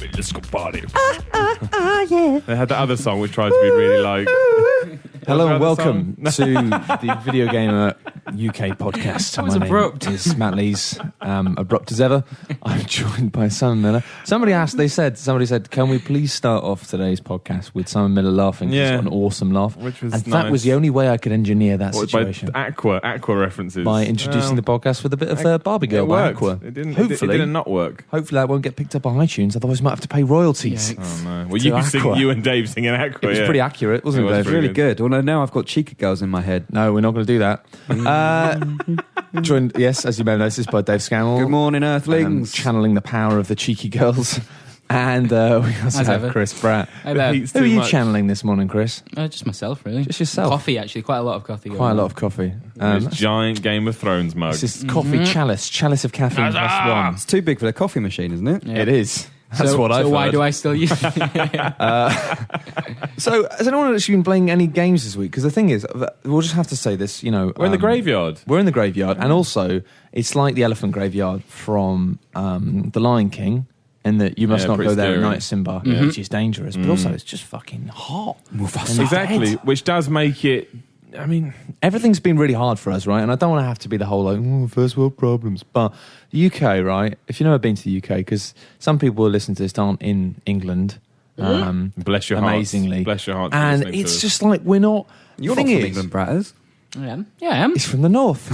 party. Let's go party. Yeah. They had that other song which tried to be really like... Hello and welcome to the Video Gamer UK podcast. That was abrupt. Name is Matt Lees, abrupt as ever. I'm joined by Simon Miller. Somebody said, can we please start off today's podcast with Simon Miller laughing? Yeah. He's got an awesome laugh. Which was and nice. that was the only way I could engineer that situation. By Aqua references. By introducing the podcast with a bit of Barbie Girl by Aqua. It didn't, Hopefully. it didn't not work. Hopefully that won't get picked up on iTunes, otherwise we might have to pay royalties. Yikes. Oh, no. Well, you and Dave singing Aqua. It was pretty accurate, wasn't it, was Dave? pretty Really good. Although now I've got Cheeky Girls in my head. No, we're not going to do that. Joined, yes, as you may have noticed, by Dave Scammell. Good morning, Earthlings. Channeling the power of the cheeky girls. And we also As have ever. Chris Pratt. Hey there. Heat's Who too are you much. channeling this morning, Chris? Just myself, really. Just yourself? Coffee, actually. Quite a lot of coffee. Quite a lot of coffee. This giant Game of Thrones mug. This is coffee chalice of caffeine plus one. It's too big for the coffee machine, isn't it? Yeah. It is. That's what I've So why heard. do I still use it? So has anyone actually been playing any games this week? Because the thing is, we'll just have to say this, We're in the graveyard. We're in the graveyard, and also it's like the elephant graveyard from The Lion King, in that you must Yeah, not pretty go there at scary. night, Simba, which is dangerous. But also, it's just fucking hot. Exactly, Dead. which does make it... I mean, Everything's been really hard for us, right? And I don't want to have to be the whole first world problems. But the UK, right? If you've never been to the UK, because some people who listen to this aren't in England. bless your amazingly. hearts. Bless your hearts. for And listening to it's us. just like we're not. You're thing not from is, England, Bratters. I am. Yeah, I am. He's from the north.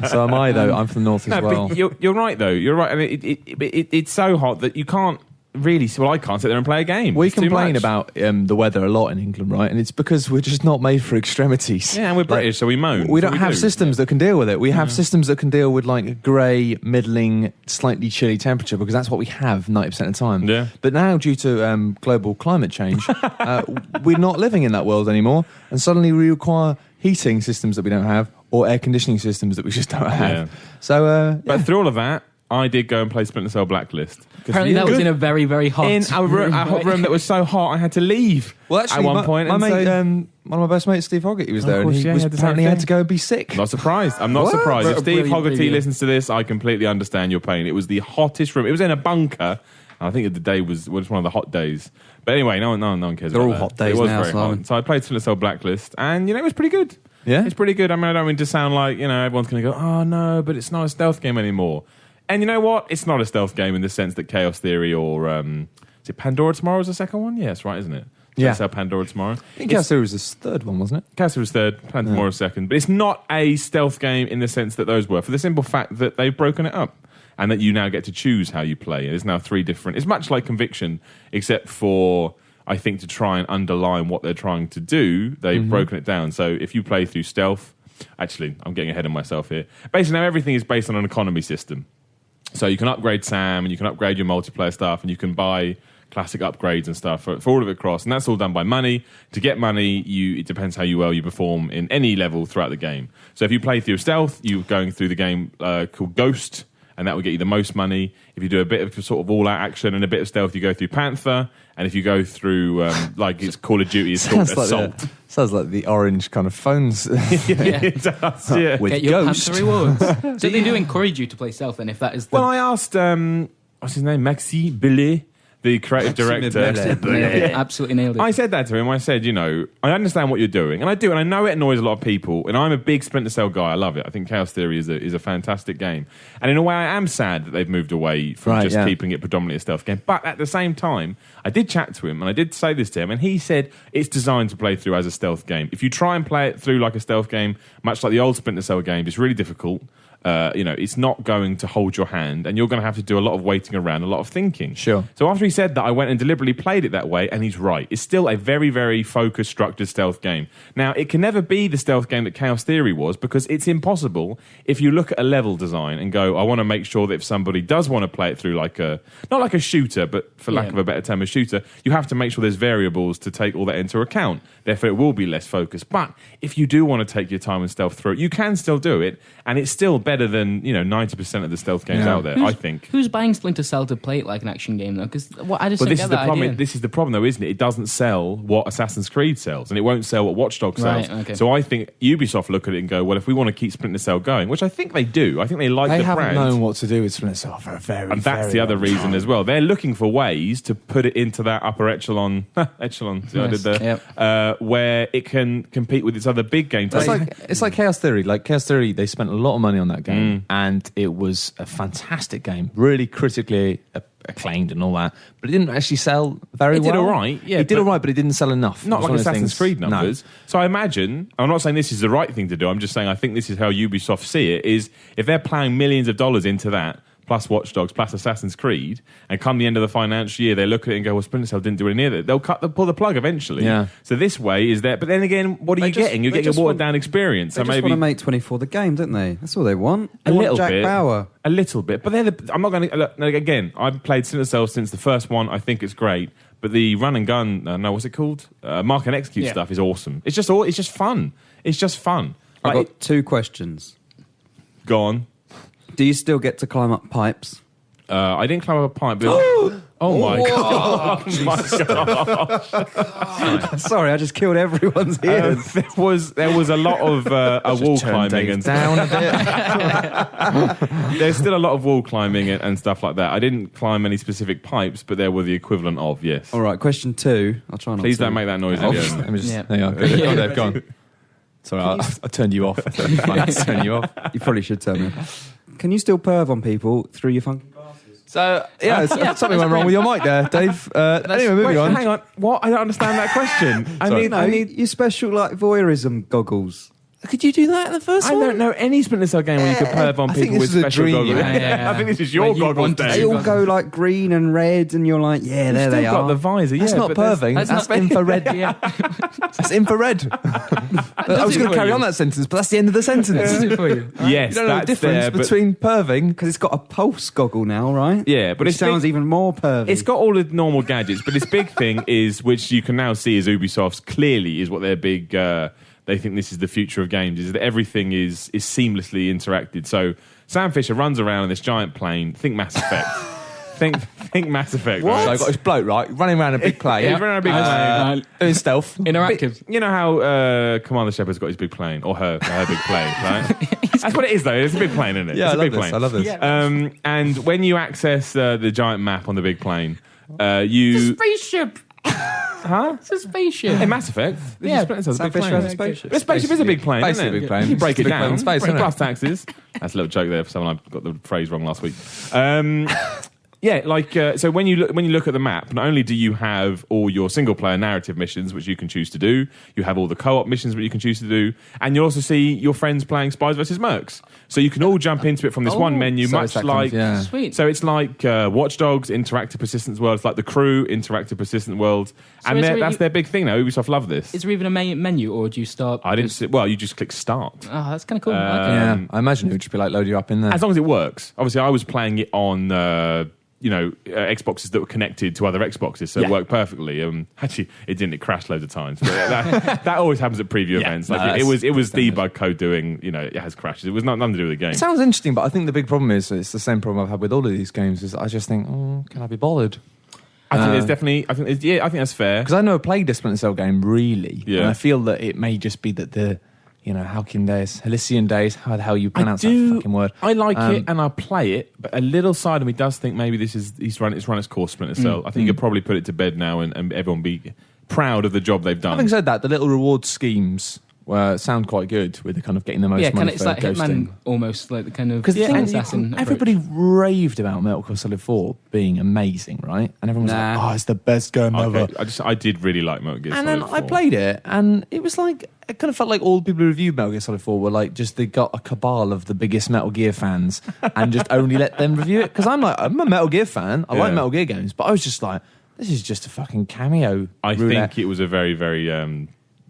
So am I, though. I'm from the north as well. But you're right, though. You're right. I mean, it's so hot that you can't really... Well, I can't sit there and play a game. We It's too complain much. about the weather a lot in England, right? And it's because we're just not made for extremities. Yeah, and we're British, so we moan. We That's don't what have do. systems that can deal with it. We have systems that can deal with like grey, middling, slightly chilly temperature because that's what we have 90% of the time. Yeah. But now, due to global climate change, we're not living in that world anymore, and suddenly we require heating systems that we don't have or air conditioning systems that we just don't have. Yeah. So, But through all of that, I did go and play Splinter Cell Blacklist. Apparently that was in a very, very hot In a room that was so hot, I had to leave. well, actually, at one point. my and mate, so- one of my best mates, Steve Hoggett, he was there, course, and he yeah, was he had the same apparently had thing. to go and be sick. Not surprised. I'm not surprised. If What a Steve brilliant Hoggerty video. listens to this, I completely understand your pain. It was the hottest room. It was in a bunker. I think the day was one of the hot days. But anyway, no one cares They're about all that. hot days It was now, very Simon. hot. So I played Splinter Cell Blacklist, and it was pretty good. Yeah? It's pretty good. I mean, I don't mean to sound like, everyone's going to go, oh no, but it's not a stealth game anymore. And you know what? It's not a stealth game in the sense that Chaos Theory or is it Pandora Tomorrow is the second one? Yeah, that's right, isn't it? Yeah. That's Pandora Tomorrow. I think Chaos Theory was the third one, wasn't it? Chaos Theory was third, Pandora Tomorrow was second. But it's not a stealth game in the sense that those were, for the simple fact that they've broken it up and that you now get to choose how you play. And there's now three different... It's much like Conviction, except for, I think, to try and underline what they're trying to do, they've broken it down. So if you play through stealth... Actually, I'm getting ahead of myself here. Basically, now everything is based on an economy system. So you can upgrade Sam, and you can upgrade your multiplayer stuff, and you can buy classic upgrades and stuff for all of it across. And that's all done by money. To get money, it depends how well you perform in any level throughout the game. So if you play through stealth, you're going through the game called Ghost, and that will get you the most money. If you do a bit of sort of all-out action and a bit of stealth, you go through Panther. And if you go through, like it's Call of Duty, it's called Assault. Sounds like the orange kind of phones. It does, yeah. With Get your Ghost. Panther rewards. So they do encourage you to play stealth, then, if that is the... Well, I asked, what's his name? Maxi Billet, the creative director. Absolutely nailed it. I said that to him. I said, I understand what you're doing, and I do, and I know it annoys a lot of people. And I'm a big Splinter Cell guy. I love it. I think Chaos Theory is a fantastic game. And in a way, I am sad that they've moved away from keeping it predominantly a stealth game. But at the same time, I did chat to him, and I did say this to him, and he said it's designed to play through as a stealth game. If you try and play it through like a stealth game, much like the old Splinter Cell games, it's really difficult. It's not going to hold your hand, and you're going to have to do a lot of waiting around, a lot of thinking. Sure. So after he said that, I went and deliberately played it that way, and he's right. It's still a very, very focused, structured stealth game. Now, it can never be the stealth game that Chaos Theory was, because it's impossible if you look at a level design and go, I want to make sure that if somebody does want to play it through like not like a shooter, but for lack of a better term, a shooter, you have to make sure there's variables to take all that into account. Therefore, it will be less focused. But if you do want to take your time and stealth through it, you can still do it, and it's still better than 90% of the stealth games out there. I think. Who's buying Splinter Cell to play it like an action game though? Because I just don't this get is the that problem. idea. This is the problem, though, isn't it? It doesn't sell what Assassin's Creed sells, and it won't sell what Watch Dogs sells. Right, okay. So I think Ubisoft look at it and go, well, if we want to keep Splinter Cell going, which I think they do, I think they like They the haven't brand. known what to do with Splinter Cell for a very, And that's very the other long reason time. as well. They're looking for ways to put it into that upper echelon. See what I did there? Where it can compete with its other big game titles. It's like Chaos Theory. Like Chaos Theory, they spent a lot of money on that game, and it was a fantastic game, really critically acclaimed and all that. But it didn't actually sell very well. It did all right, yeah. It did all right, but it didn't sell enough. Not It was like one of those Assassin's things- Creed numbers. No. So I imagine, I'm not saying this is the right thing to do, I'm just saying I think this is how Ubisoft see it, is if they're plowing millions of dollars into that, plus Watch Dogs, plus Assassin's Creed, and come the end of the financial year, they look at it and go, well, Splinter Cell didn't do any near that. They'll pull the plug eventually. Yeah. So this way is there. But then again, what are you getting? You're getting a watered-down experience. They So just maybe want to make 24 the game, don't they? That's all they want. They a want little Jack bit. Bauer. A little bit. But I'm not going to... Again, I've played Splinter Cell since the first one. I think it's great. But the run and gun... what's it called? Mark and Execute stuff is awesome. It's just fun. It's just fun. I've Like, got 2 questions. go on. Do you still get to climb up pipes? I didn't climb up a pipe. But oh my god! Oh my god! Sorry, I just killed everyone's ears. There was a lot of wall climbing and down a bit. there's still a lot of wall climbing and stuff like that. I didn't climb any specific pipes, but there were the equivalent of yes. All right, question 2. I'll try not Please to. don't make that noise Oh, again. let me just, Yeah. there you are. Go on, Dave, go on. Sorry, I turned you off. I thought it'd be funny to turn you off. You probably should tell me. Can you still perv on people through your funky glasses? So, something went wrong with your mic there, Dave. Anyway, moving Wait, on. hang on. What? I don't understand that question. I need your special voyeurism goggles. Could you do that in the first I don't know any Splinter Cell game where you could perv on I think people with this is a special dream. goggles. Yeah. I think this is your Where you goggles, wanted to They Dave. all go like green and red, and you're like, yeah, there You've they still got are. the visor. That's yeah, not but there's- perving. That's not- infrared. Yeah. That's infrared. I was going to carry on that sentence, but that's the end of the sentence. This is for you. Yes, You don't know the that's difference there, but- between perving. Because it's got a pulse goggle now, right? Yeah, but Which it sounds even more pervy. It's got all the normal gadgets, but this big thing is, which you can now see as Ubisoft's clearly is what their big. They think this is the future of games. Is that everything is seamlessly interacted. So Sam Fisher runs around in this giant plane. Think Mass Effect. think Mass Effect. So Right? I've got this bloke, right, running around a big plane, He's running around a big plane. doing stealth. Interactive. You know how Commander Shepard's got his big plane, or her big plane, right? That's what it is, though. It's a big plane, isn't it? Yeah, it's I a big love this. plane. I love this. Yeah. And when you access the giant map on the big plane, you Spaceship. huh? It's a spaceship. In Mass Effect, this Yeah. is Splinter Cell's a Sam big Fisher plane. has a spaceship. But a spaceship is a big plane, Basically isn't it? a big plane. You break It's a it big plane down. in space, isn't it? Plus taxes. That's a little joke there for someone I got the phrase wrong last week. Yeah, so when you look at the map, not only do you have all your single player narrative missions, which you can choose to do, you have all the co-op missions which you can choose to do, and you'll also see your friends playing Spies vs Mercs. So you can all jump into it from this one menu, so much it's that like kind of- yeah. Sweet. So it's like Watch Dogs, Interactive Persistent World. It's like The Crew, Interactive Persistent World, and is there that's you- their big thing now. Ubisoft love this. Is there even a menu, or do you start? I didn't see. Well, you just click start. Oh, that's kind of cool. Okay. Yeah, I imagine it would just be like load you up in there. As long as it works. Obviously, I was playing it on Xboxes that were connected to other Xboxes, so it worked perfectly. Actually, it didn't. It crashed loads of times. But that always happens at preview events. Like no, it was that's debug code doing. It has crashes. It was nothing to do with the game. It sounds interesting, but I think the big problem is it's the same problem I've had with all of these games. Is I just think, can I be bothered? I think there's definitely. I think that's fair. Because I never played a Splinter Cell game really, Yeah. and I feel that it may just be that the Halcyon days, Halcyon days, how the hell you pronounce that fucking word? I like it and I play it, but a little side of me does think maybe it's run its course, Splinter Cell. I think you could probably put it to bed now and everyone be proud of the job they've done. Having said that, the little reward schemes sound quite good with the kind of getting the most Yeah, money it's for like ghosting. Hitman, almost like the kind of Because assassin. everybody raved about Metal Gear Solid 4 being amazing, right? And everyone was like, "Oh, it's the best game ever." Okay, I did really like Metal Gear And Solid then I 4. played it, and it was like it kind of felt like all the people who reviewed Metal Gear Solid 4 were like they got a cabal of the biggest Metal Gear fans and just only let them review it. Because I'm a Metal Gear fan. I like Metal Gear games, but I was just like, this is just a fucking cameo. I roulette. think it was a very, very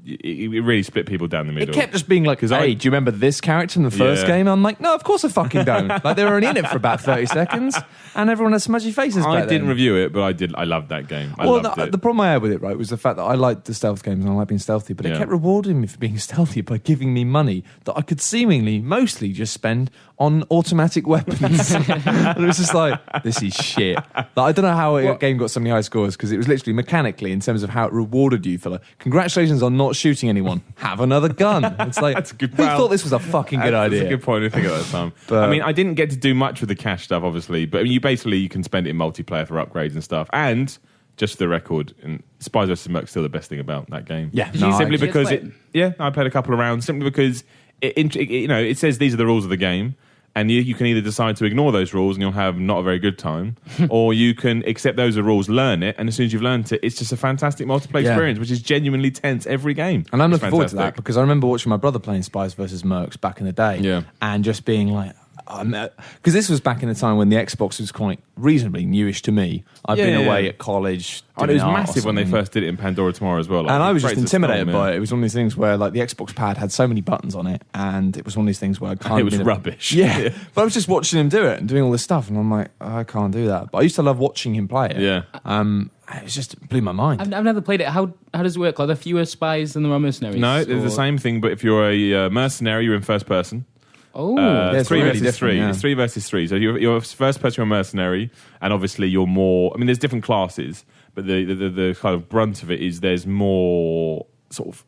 it really split people down the middle. It kept just being like, hey, do you remember this character from the first game? I'm like, no, of course I fucking don't. Like, they were only in it for about 30 seconds, and everyone had smudgy faces I back didn't then. review it, but I did. I loved that game. I loved it. The problem I had with it, right, was the fact that I liked the stealth games and I like being stealthy, but it kept rewarding me for being stealthy by giving me money that I could seemingly mostly just spend on automatic weapons. And it was just like, this is shit. Like, I don't know how a game got so many high scores, because it was literally mechanically, in terms of how it rewarded you for like, congratulations on not shooting anyone. Have another gun. It's like, That's a good who thought this was a fucking good idea? That's a good point to think at that time. But, I mean, I didn't get to do much with the cash stuff, obviously, but you can spend it in multiplayer for upgrades and stuff. And just for the record, and Spies vs. Merc is still the best thing about that game. Yeah, simply because I played a couple of rounds simply because it says these are the rules of the game. And you can either decide to ignore those rules and you'll have not a very good time, or you can accept those are rules, learn it, and as soon as you've learned it, it's just a fantastic multiplayer experience, which is genuinely tense every game. And I'm looking forward to that, because I remember watching my brother playing Spies vs. Mercs back in the day, and just being like, because this was back in the time when the Xbox was quite reasonably newish to me. I've been away at college. It was massive when they first did it in Pandora Tomorrow as well. Like, and I was just intimidated by it. It was one of these things where like the Xbox pad had so many buttons on it, and it was one of these things where I can't. It was rubbish. Yeah, but I was just watching him do it and doing all this stuff, and I'm like, I can't do that. But I used to love watching him play it. Yeah. It was just blew my mind. I've never played it. How does it work? Are there fewer spies than there are mercenaries? No, it's the same thing, but if you're a mercenary, you're in first person. Oh, it's 3 really versus 3. yeah. It's 3 versus 3. So you're first person, you're a mercenary, and obviously you're more. I mean, there's different classes, but the kind of brunt of it is there's more sort of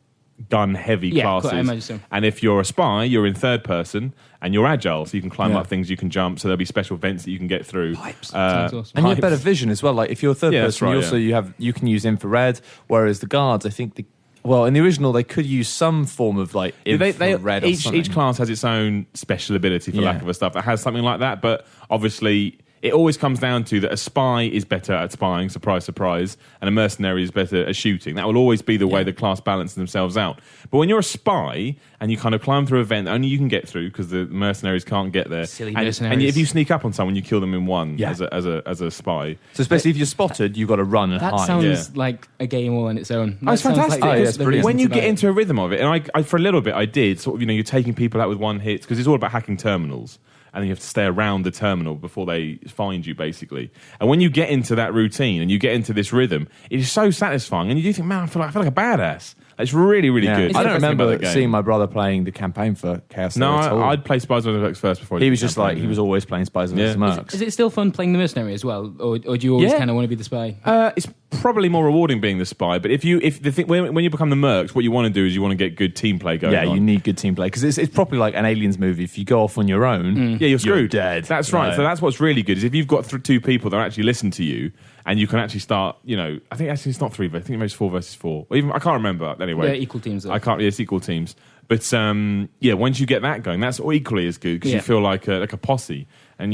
gun-heavy classes. I imagine so. And if you're a spy, you're in third person, and you're agile, so you can climb up things, you can jump. So there'll be special vents that you can get through. Pipes. Sounds awesome. And you have better vision as well. Like if you're a third person, right, you can use infrared, whereas the guards, I think in the original, they could use some form of like infrared or something. Each class has its own special ability, for lack of a stuff, that has something like that. But obviously, it always comes down to that a spy is better at spying, surprise, surprise, and a mercenary is better at shooting. That will always be the way the class balance themselves out. But when you're a spy and you kind of climb through a vent that only you can get through because the mercenaries can't get there, Silly and mercenaries. if you sneak up on someone, you kill them in one as a spy. So especially if you're spotted, you've got to run and That hide. sounds like a game all on its own. Oh, it's fantastic. it's brilliant. When you get into a rhythm of it, and I for a little bit I did, sort of, you're taking people out with one hit, because it's all about hacking terminals. And then you have to stay around the terminal before they find you, basically. And when you get into that routine and you get into this rhythm, it is so satisfying. And you do think, man, I feel like a badass. It's really, really good. I don't remember seeing my brother playing the campaign for Chaos. No, I'd play Spies vs. Mercs first before he was just like, he was always playing Spies vs. Mercs. Is it still fun playing the mercenary as well? Or do you always kind of want to be the spy? It's probably more rewarding being the spy. But when you become the Mercs, what you want to do is you want to get good team play going on. Yeah, you need good team play. Because it's probably like an Aliens movie. If you go off on your own, you're screwed. You're dead. That's right. So that's what's really good, is if you've got two people that actually listen to you, and you can actually start, I think actually it's not 3, I think it's 4 versus 4. Or even, I can't remember. Anyway, they're equal teams, though. It's equal teams. But once you get that going, that's equally as good, because you feel like a posse. And,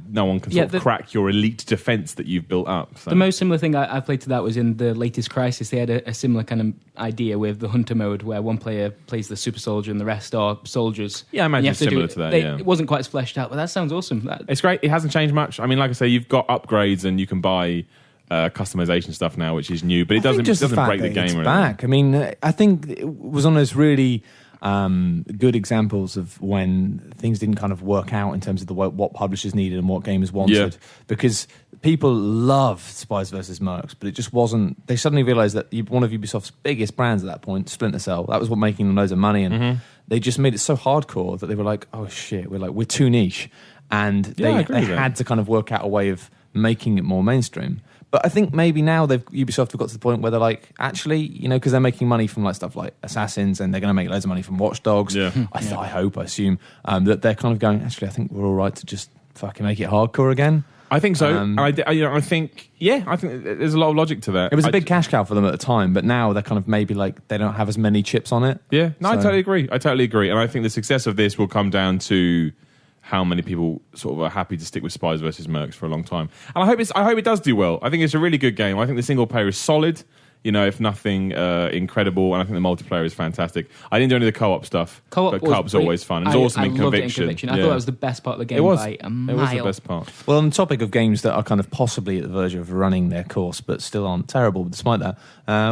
no one can sort of crack your elite defense that you've built up. So. The most similar thing I played to that was in the latest Crisis. They had a similar kind of idea with the Hunter mode, where one player plays the super soldier and the rest are soldiers. Yeah, I imagine it's similar to that, It wasn't quite as fleshed out, but that sounds awesome. It's great. It hasn't changed much. I mean, like I say, you've got upgrades and you can buy customization stuff now, which is new, but it doesn't break the game. It's back. I mean, I think it was one of those really good examples of when things didn't kind of work out in terms of what publishers needed and what gamers wanted, because people loved Spies vs. Mercs, but it just wasn't. They suddenly realized that one of Ubisoft's biggest brands at that point, Splinter Cell, that was what making them loads of money, and they just made it so hardcore that they were like, oh shit, we're too niche, and they had to kind of work out a way of making it more mainstream. But I think maybe now Ubisoft have got to the point where they're like, actually, because they're making money from like stuff like Assassins, and they're going to make loads of money from Watch Dogs. Yeah. I assume that they're kind of going, actually, I think we're all right to just fucking make it hardcore again. I think so. I think there's a lot of logic to that. It was a big cash cow for them at the time, but now they're kind of maybe like they don't have as many chips on it. Yeah, no, I totally agree. And I think the success of this will come down to how many people sort of are happy to stick with Spies vs. Mercs for a long time. And I hope it does do well. I think it's a really good game. I think the single player is solid. if nothing incredible. And I think the multiplayer is fantastic. I didn't do any of the co-op stuff. Co-op's always fun. It was awesome in Conviction. I thought that was the best part of the game by a mile. It was the best part. Well, on the topic of games that are kind of possibly at the verge of running their course, but still aren't terrible, despite that,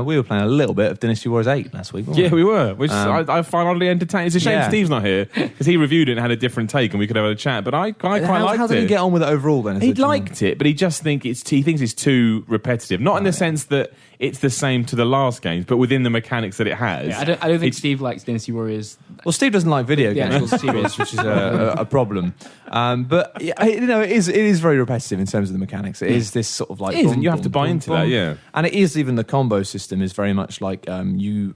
we were playing a little bit of Dynasty Warriors 8 last week. We were, which I find oddly entertaining. It's a shame Steve's not here, because he reviewed it and had a different take, and we could have had a chat, but I quite liked it. How did he get on with it overall, then? He liked it, but he just thinks it's too repetitive. Not in the sense that it's the same to the last games, but within the mechanics that it has. Yeah, I don't think Steve likes Dynasty Warriors. Well, Steve doesn't like video games, which is a problem. But it is very repetitive in terms of the mechanics. It is this sort of like, it is, and you have to buy into that, yeah. And it is, even the combo system is very much like you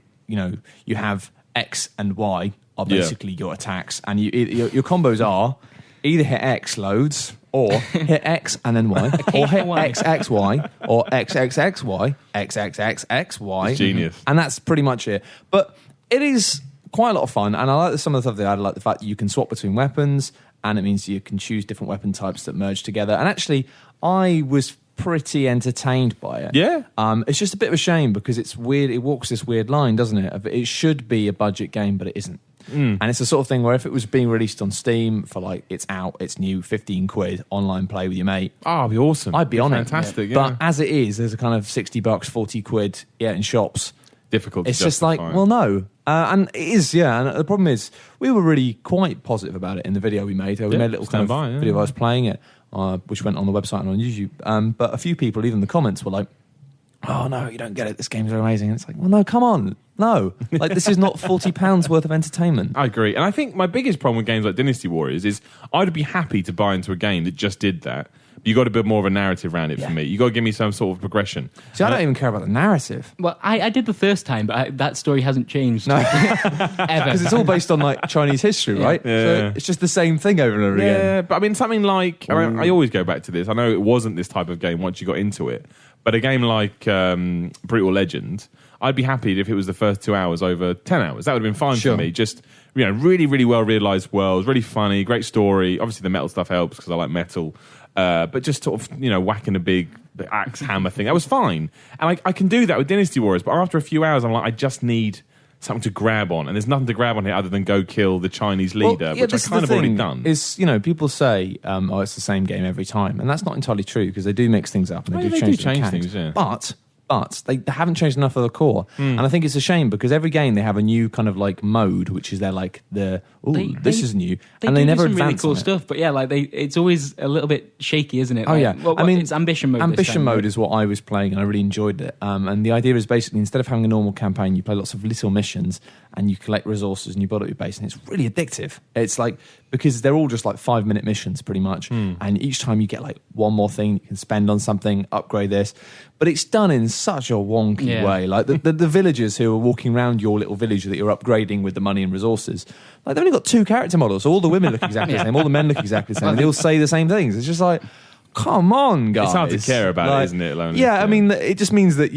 have X and Y are basically your attacks, and your combos are either hit X loads, or hit X and then Y, or hit XXY, or XXXY, XXXXY. It's genius. And that's pretty much it. But it is quite a lot of fun, and I like some of the stuff they added, like the fact that you can swap between weapons, and it means you can choose different weapon types that merge together. And actually, I was pretty entertained by it. Yeah. It's just a bit of a shame because it's weird. It walks this weird line, doesn't it? It should be a budget game, but it isn't. And it's the sort of thing where if it was being released on Steam for like, it's out, it's new, 15 quid, online play with your mate. Oh, it'd be awesome. I'd be on Fantastic, it. But as it is, there's a kind of $60, 40 quid, in shops. Difficult to It's just like, justify. well, no. And it is, and the problem is, we were really quite positive about it in the video we made. We made a little kind of video of us playing it, which went on the website and on YouTube. But a few people, even in the comments, were like, oh no, you don't get it, this game's amazing. And it's like, well, no, come on. No. Like, this is not £40 worth of entertainment. I agree. And I think my biggest problem with games like Dynasty Warriors is I'd be happy to buy into a game that just did that. You got to build more of a narrative around it for me. You got to give me some sort of progression. See, I don't even care about the narrative. Well, I did the first time, but that story hasn't changed. No. Ever. Because it's all based on like Chinese history, right? Yeah. So it's just the same thing over and over again. Yeah, but I mean, something like, I always go back to this. I know it wasn't this type of game once you got into it, but a game like Brutal Legend, I'd be happy if it was the first 2 hours over 10 hours. That would have been fine for me. Just, really, really well realised worlds, really funny, great story. Obviously, the metal stuff helps because I like metal. But just sort of, whacking a big axe hammer thing. That was fine. And I can do that with Dynasty Warriors, but after a few hours, I'm like, I just need something to grab on. And there's nothing to grab on here other than go kill the Chinese leader, which I kind of already done. Is, people say, it's the same game every time. And that's not entirely true because they do mix things up and they do change things. Yeah. But they haven't changed enough of the core. And I think it's a shame because every game they have a new kind of like mode, which is their like this is new. And they never do some really advance cool on it. stuff, but it's always a little bit shaky, isn't it? Oh, yeah. It's ambition mode. Ambition mode is what I was playing and I really enjoyed it. And the idea is basically instead of having a normal campaign, you play lots of little missions and you collect resources and you build up your base and it's really addictive. It's like, because they're all just like 5-minute missions pretty much. And each time you get like one more thing you can spend on something, upgrade this. But it's done in such a wonky way. Like the villagers who are walking around your little village that you're upgrading with the money and resources, like they've only got 2 character models. So all the women look exactly the same, all the men look exactly the same, and they all say the same things. It's just like, come on, guys. It's hard to care about it, isn't it? I mean, it just means that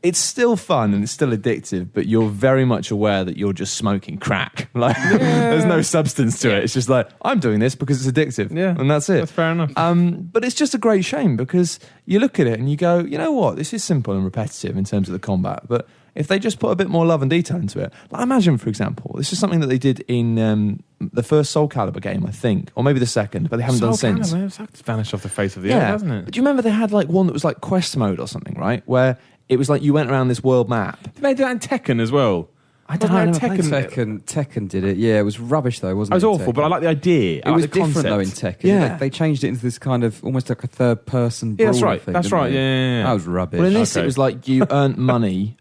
it's still fun and it's still addictive, but you're very much aware that you're just smoking crack. Like, there's no substance to it. It's just like, I'm doing this because it's addictive. Yeah, and that's it. That's fair enough. But it's just a great shame because you look at it and you go, you know what? This is simple and repetitive in terms of the combat, but if they just put a bit more love and detail into it, like imagine, for example, this is something that they did in the first Soul Calibur game, I think, or maybe the second, but they haven't done since. It's vanished off the face of the earth, hasn't it? But do you remember they had like one that was like quest mode or something, right? Where it was like you went around this world map. Did they do that in Tekken as well? I don't know. Tekken did it. Yeah, it was rubbish though, wasn't it? It was awful, but I like the idea. It was the different concept. though in Tekken. Yeah. They changed it into this kind of almost like a third-person Yeah, that's brawler right. thing, That's didn't right. they? Yeah. That was rubbish. Well, in this, it was like you earned money,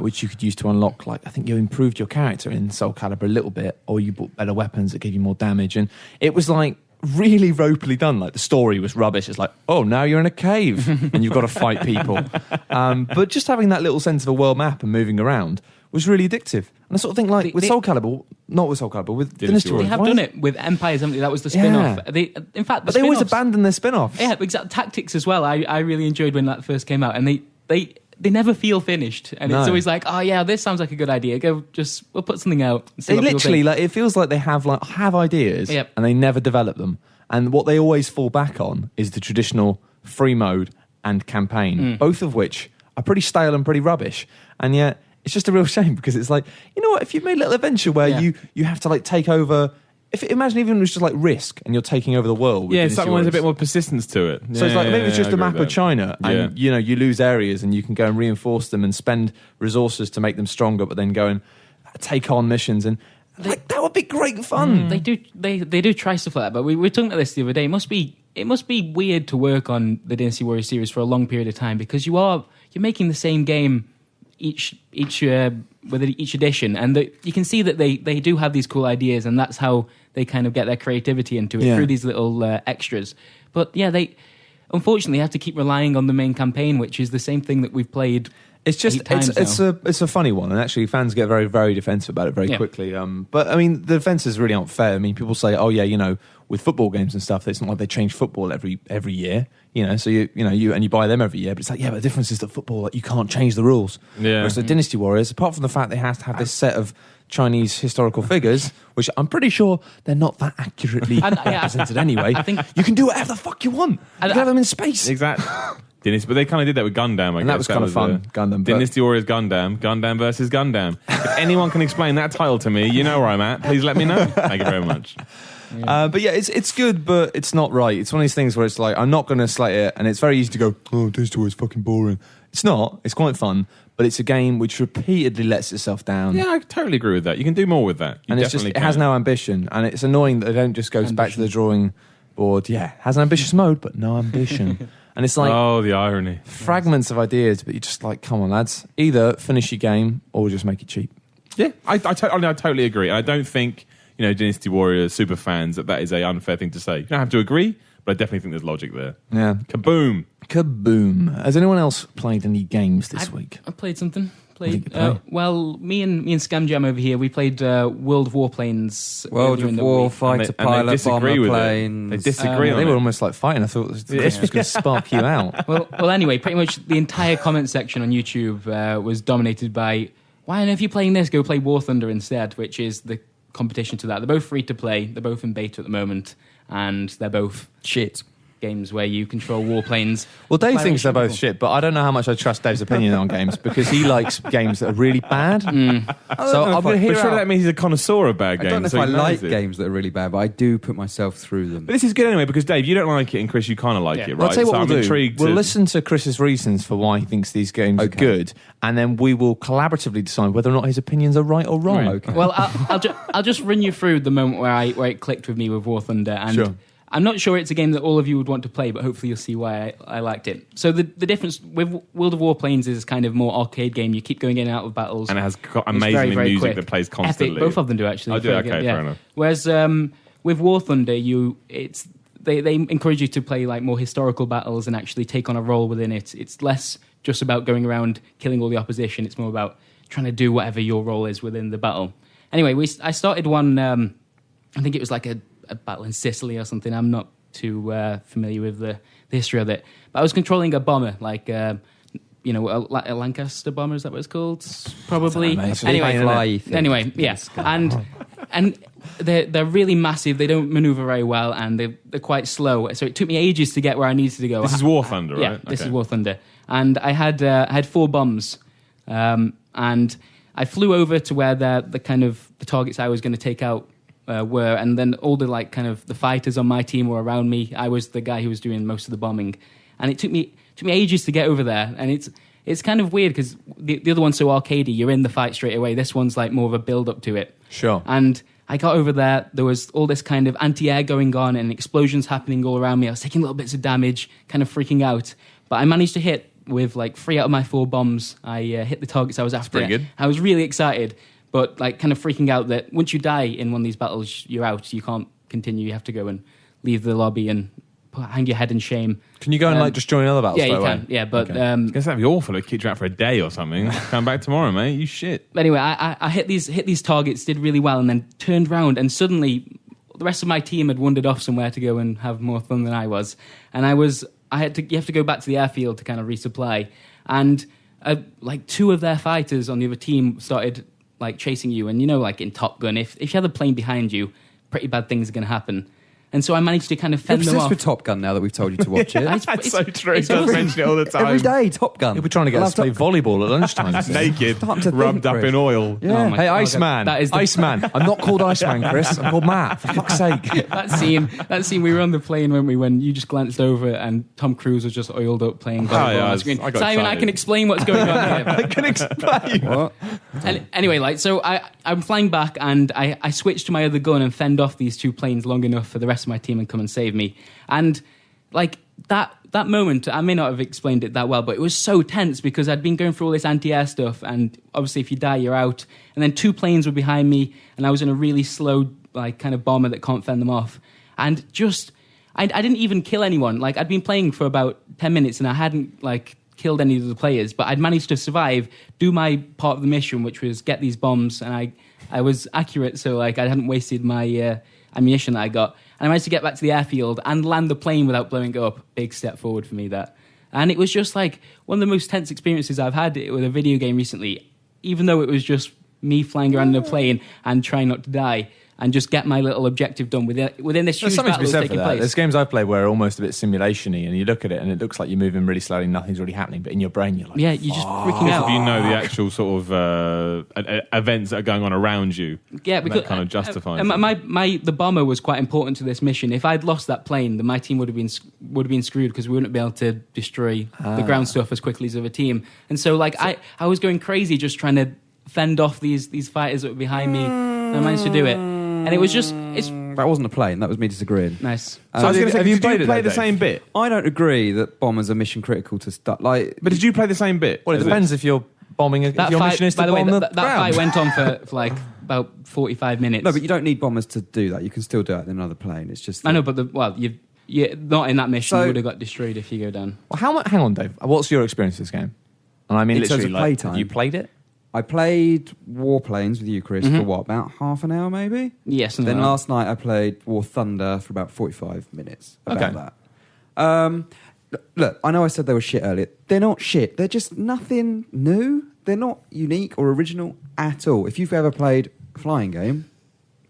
which you could use to unlock, like, I think you improved your character in Soul Calibur a little bit, or you bought better weapons that gave you more damage. And it was like really ropely done. Like the story was rubbish. It's like, oh, now you're in a cave and you've got to fight people. But just having that little sense of a world map and moving around was really addictive. And I sort of think like with Soul Calibur, not with Soul Calibur, with Dynasty Warriors. They have done it with Empires, haven't they? That was the spin-off. Yeah. In fact, but they always abandon their spin-offs. Yeah, exact Tactics as well. I really enjoyed when that first came out, and they never feel finished, and it's always like, oh yeah, this sounds like a good idea. We'll put something out. And see they what literally like it feels like they have ideas, and they never develop them. And what they always fall back on is the traditional free mode and campaign, both of which are pretty stale and pretty rubbish. And yet, it's just a real shame because it's like, you know what, if you've made a little adventure where you have to like take over... Imagine even it was just like Risk and you're taking over the world. Yeah, something with a bit more persistence to it. So it's like maybe it's just a map of China and Yeah. you lose areas and you can go and reinforce them and spend resources to make them stronger, but then go and take on missions and like that would be great fun. They do try stuff like that, but we were talking about this the other day. It must be weird to work on the Dynasty Warriors series for a long period of time because you're making the same game each edition, and you can see that they do have these cool ideas, and that's how they kind of get their creativity into it through these little extras. But yeah, they unfortunately have to keep relying on the main campaign, which is the same thing that we've played. It's just it's a funny one, and actually fans get very, very defensive about it very quickly. But I mean, the defenses really aren't fair. I mean, people say, "Oh yeah, you know, with football games and stuff, it's not like they change football every year." You know, so you buy them every year, but it's like, yeah, but the difference is that football, like, you can't change the rules. Yeah. Whereas the Dynasty Warriors, apart from the fact they have to have this set of Chinese historical figures, which I'm pretty sure they're not that accurately represented anyway. I think you can do whatever the fuck you want. You can have them in space. Exactly. Dynasty, but they kind of did that with Gundam, I guess. And that was kind of fun. Gundam. Dynasty Warriors Gundam versus Gundam. If anyone can explain that title to me, you know where I'm at. Please let me know. Thank you very much. But yeah, it's good, but it's not right. It's one of these things where it's like, I'm not going to slate it, and it's very easy to go, oh, Dynasty Warriors fucking boring. It's not. It's quite fun, but it's a game which repeatedly lets itself down. Yeah, I totally agree with that. You can do more with that. And it has no ambition, and it's annoying that they don't just go back to the drawing board. Yeah, has an ambitious mode, but no ambition. And it's like, oh, the irony. Fragments of ideas, but you're just like, come on, lads. Either finish your game or just make it cheap. Yeah, I totally agree. I don't think, Dynasty Warriors super fans, that is a unfair thing to say. You don't have to agree, but I definitely think there's logic there. Yeah. Kaboom. Has anyone else played any games this week? I played something. What did you play? Well, me and Scam Jam over here, we played World of Warplanes. World of War, fighter pilot, bomber planes. They disagree on They it. were almost like fighting. I thought Chris was going to spark you out. Well, anyway, pretty much the entire comment section on YouTube was dominated by, why on earth are you playing this? Go play War Thunder instead, which is the competition to that. They're both free to play. They're both in beta at the moment, and they're both shit games where you control warplanes. Well, Dave thinks they're both shit, but I don't know how much I trust Dave's opinion on games because he likes games that are really bad. So I'm going to hear But surely that means he's a connoisseur of bad games. I don't know if so I he like knows it. games that are really bad, but I do put myself through them. But this is good anyway because Dave, you don't like it, and Chris, you kind of like it, right? Well, I'll tell you what so we'll I'm do. intrigued. We'll listen to Chris's reasons for why he thinks these games are good, and then we will collaboratively decide whether or not his opinions are right or wrong. Right. Okay. Well, I'll just run you through the moment where it clicked with me with War Thunder, and Sure. I'm not sure it's a game that all of you would want to play, but hopefully you'll see why I liked it. So the difference with World of Warplanes is kind of more arcade game. You keep going in and out of battles. And it has It's amazing very, very music quick. that plays constantly. Epic. Both of them do, actually. I do, Very okay, good, yeah. fair enough. Whereas with War Thunder, they encourage you to play like more historical battles and actually take on a role within it. It's less just about going around killing all the opposition. It's more about trying to do whatever your role is within the battle. Anyway, I started one, I think it was like a battle in Sicily or something. I'm not too familiar with the history of it. But I was controlling a bomber, like, a Lancaster bomber, is that what it's called? Probably. Anyway, yeah. And they're really massive. They don't maneuver very well, and they're quite slow. So it took me ages to get where I needed to go. This is War Thunder, right? Yeah, this is War Thunder. And I had 4 bombs, and I flew over to where the kind of the targets I was going to take out were, and then all the like kind of the fighters on my team were around me. I was the guy who was doing most of the bombing, and it took me ages to get over there. And it's kind of weird because the other one's so arcadey. You're in the fight straight away. This one's like more of a build up to it. Sure. And I got over there. There was all this kind of anti-air going on and explosions happening all around me. I was taking little bits of damage, kind of freaking out. But I managed to hit with like 3 out of my 4 bombs. I hit the targets I was after. Pretty good. I was really excited, but like kind of freaking out that once you die in one of these battles, you're out. You can't continue. You have to go and leave the lobby and hang your head in shame. Can you go and just join another battles? Yeah, you can. Yeah, but I guess that'd be awful if it keeps you out for a day or something. Come back tomorrow, mate. You shit. Anyway, I hit these targets, did really well, and then turned around, and suddenly the rest of my team had wandered off somewhere to go and have more fun than I was. And you have to go back to the airfield to kind of resupply. And like 2 of their fighters on the other team started like chasing you. And like in Top Gun, if you have a plane behind you, pretty bad things are going to happen. And so I managed to kind of You're fend them obsessed off. with Top Gun now that we've told you to watch it. That's so true. He it's does awesome. mention it all the time. Every day, Top Gun. You'll be trying to get us to play volleyball at lunchtime. Naked, Starting to rubbed think, up Chris. in oil. Yeah. Oh my Hey, God. Iceman. That is the- Iceman. I'm not called Iceman, Chris. I'm called Matt. For fuck's sake. That scene, we were on the plane, weren't we, when you just glanced over and Tom Cruise was just oiled up playing volleyball yeah, on I the screen. got Simon, I excited. can explain what's going on here. I can explain. What? Anyway, like, so I'm flying back and I switched to my other gun and fend off these two planes long enough for the rest of my team and come and save me. And like that moment, I may not have explained it that well, but it was so tense because I'd been going through all this anti-air stuff, and obviously if you die, you're out. And then two planes were behind me, and I was in a really slow, like, kind of bomber that can't fend them off. And just, I didn't even kill anyone. Like, I'd been playing for about 10 minutes, and I hadn't, like, killed any of the players, but I'd managed to survive, do my part of the mission, which was get these bombs, and I was accurate, so, like, I hadn't wasted my ammunition that I got. And I managed to get back to the airfield and land the plane without blowing it up. Big step forward for me, that. And it was just like one of the most tense experiences I've had with a video game recently, even though it was just me flying around in a plane and trying not to die and just get my little objective done within this There's huge something battle to be that's said for taking that. place. There's games I've played where are almost a bit simulation-y, and you look at it and it looks like you're moving really slowly, nothing's really happening, but in your brain you're like, Yeah, you're just freaking If out. you know the actual sort of events that are going on around you, Yeah, because that kind of justifies and it. the bomber was quite important to this mission. If I'd lost that plane, then my team would have been screwed because we wouldn't be able to destroy the ground stuff as quickly as the other team. And so, like, I was going crazy just trying to fend off these fighters that were behind me. And I managed to do it, and it was just That wasn't a plane. That was me disagreeing. nice. So I was going to say, have you did played you it play though, the Dave? same bit? I don't agree that bombers are mission critical to start. Like, But did you play the same bit? well, it depends if you're bombing, if That your fight, mission is to by the way, bomb that the ground. fight went on for like about 45 minutes. no, but you don't need bombers to do that. You can still do it in another plane. It's just. I know, but you're not in that mission. So- You would have got destroyed if you go down. Well, hang on, Dave. What's your experience with this game? And I mean, In terms literally, of like, playtime? have you played it? I played Warplanes with you, Chris, for what, about half an hour maybe? Yes. Then last night I played War Thunder for about 45 minutes. About Okay. that. Look, I know I said they were shit earlier. They're not shit. They're just nothing new. They're not unique or original at all. If you've ever played a flying game,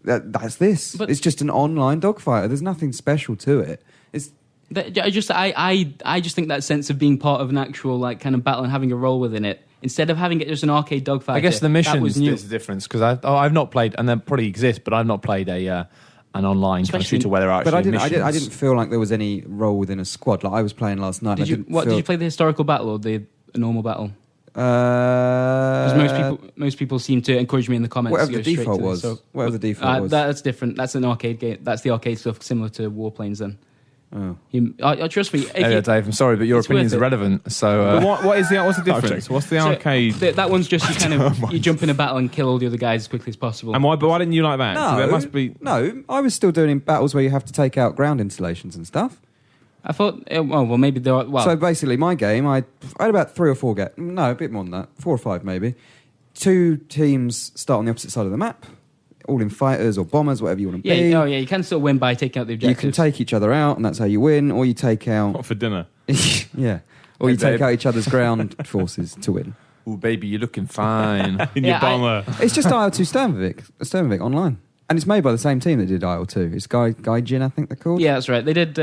that's this. But- It's just an online dogfighter. There's nothing special to it. It's I just think that sense of being part of an actual like kind of battle and having a role within it, instead of having it just an arcade dogfight. I guess the that mission was new. is the difference because I've not played, and they probably exist, but I've not played an online kind of Especially- shooter where there are actually but I missions. didn't feel like there was any role within a squad. Like I was playing last night. Did you play the historical battle or the normal battle? Because Because most people seem to encourage me in the comments. whatever to the go straight default to was, this. So, whatever the default was. that's different. That's an arcade game. That's the arcade stuff similar to Warplanes. Then Oh. trust me. Dave, I'm sorry, but your It's opinion's worth it. irrelevant. So But what's the difference? What's the So, arcade? that one's just you kind of you jump in a battle and kill all the other guys as quickly as possible. But why didn't you like that? 'Cause No, there must be. No, I was still doing battles where you have to take out ground installations and stuff. I thought, maybe there are. Well, So basically, my game, I had about 3 or 4 no, a bit more than that, 4 or 5 maybe. 2 teams start on the opposite side of the map, all in fighters or bombers, whatever you want to be. you can still win by taking out the You objectives. can take each other out, and that's how you win. Or you take out, What for dinner? yeah, or you Hey, take babe. out each other's ground forces to win. oh, baby, you're looking fine. In Yeah, your bomber. It's just IL2 Sturmovik online, and it's made by the same team that did IL2. It's Gaijin, I think they're called. Yeah, that's right. They did.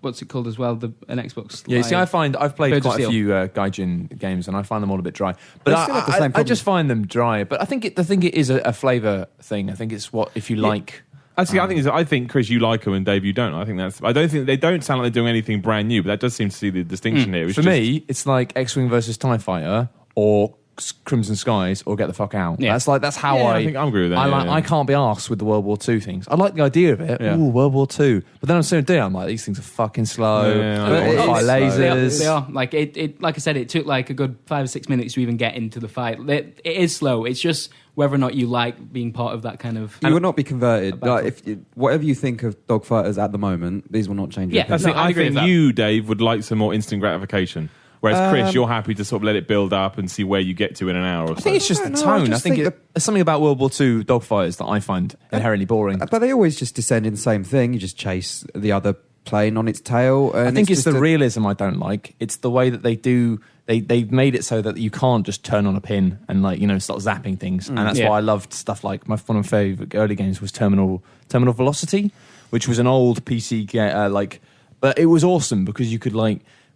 What's it called as well? An Xbox. Yeah, see, Live. I've played Birds of quite a Steel. few Gaijin games, and I find them all a bit dry. But They still have the same I problem. just find them dry. But I think it is a flavour thing. I think it's what if you like. Actually, I think Chris, you like them, and Dave, you don't. I don't think they don't sound like they're doing anything brand new, but that does seem to see the distinction here. It's For just- me, it's like X-Wing versus TIE Fighter or Crimson Skies or Get the Fuck Out. Yeah. That's how Yeah, I I think I agree with that, yeah. I can't be arsed with the World War II things. I like the idea of it. Yeah. Ooh, World War II. But then I'm so down. I'm like, these things are fucking slow. Yeah, I don't want to But fight it's slow. lasers. They are like it. Like I said, it took like a good 5 or 6 minutes to even get into the fight. It is slow. It's just whether or not you like being part of that kind of. You will not be converted. battle. Like, whatever you think of dogfighters at the moment, these will not change. your Yeah, opinion. That's No, I I agree think with that. you, Dave, would like some more instant gratification. Whereas Chris, you're happy to sort of let it build up and see where you get to in an hour or so. I think it's just I the don't know, I tone. I just think think there's something about World War II dogfighters that I find inherently boring. But they always just descend in the same thing. You just chase the other plane on its tail. And I think it's just the realism I don't like. It's the way that they do. They've made it so that you can't just turn on a pin and start zapping things. And that's Yeah. why I loved stuff like one of my favourite early games was Terminal Velocity, which was an old PC but it was awesome because you could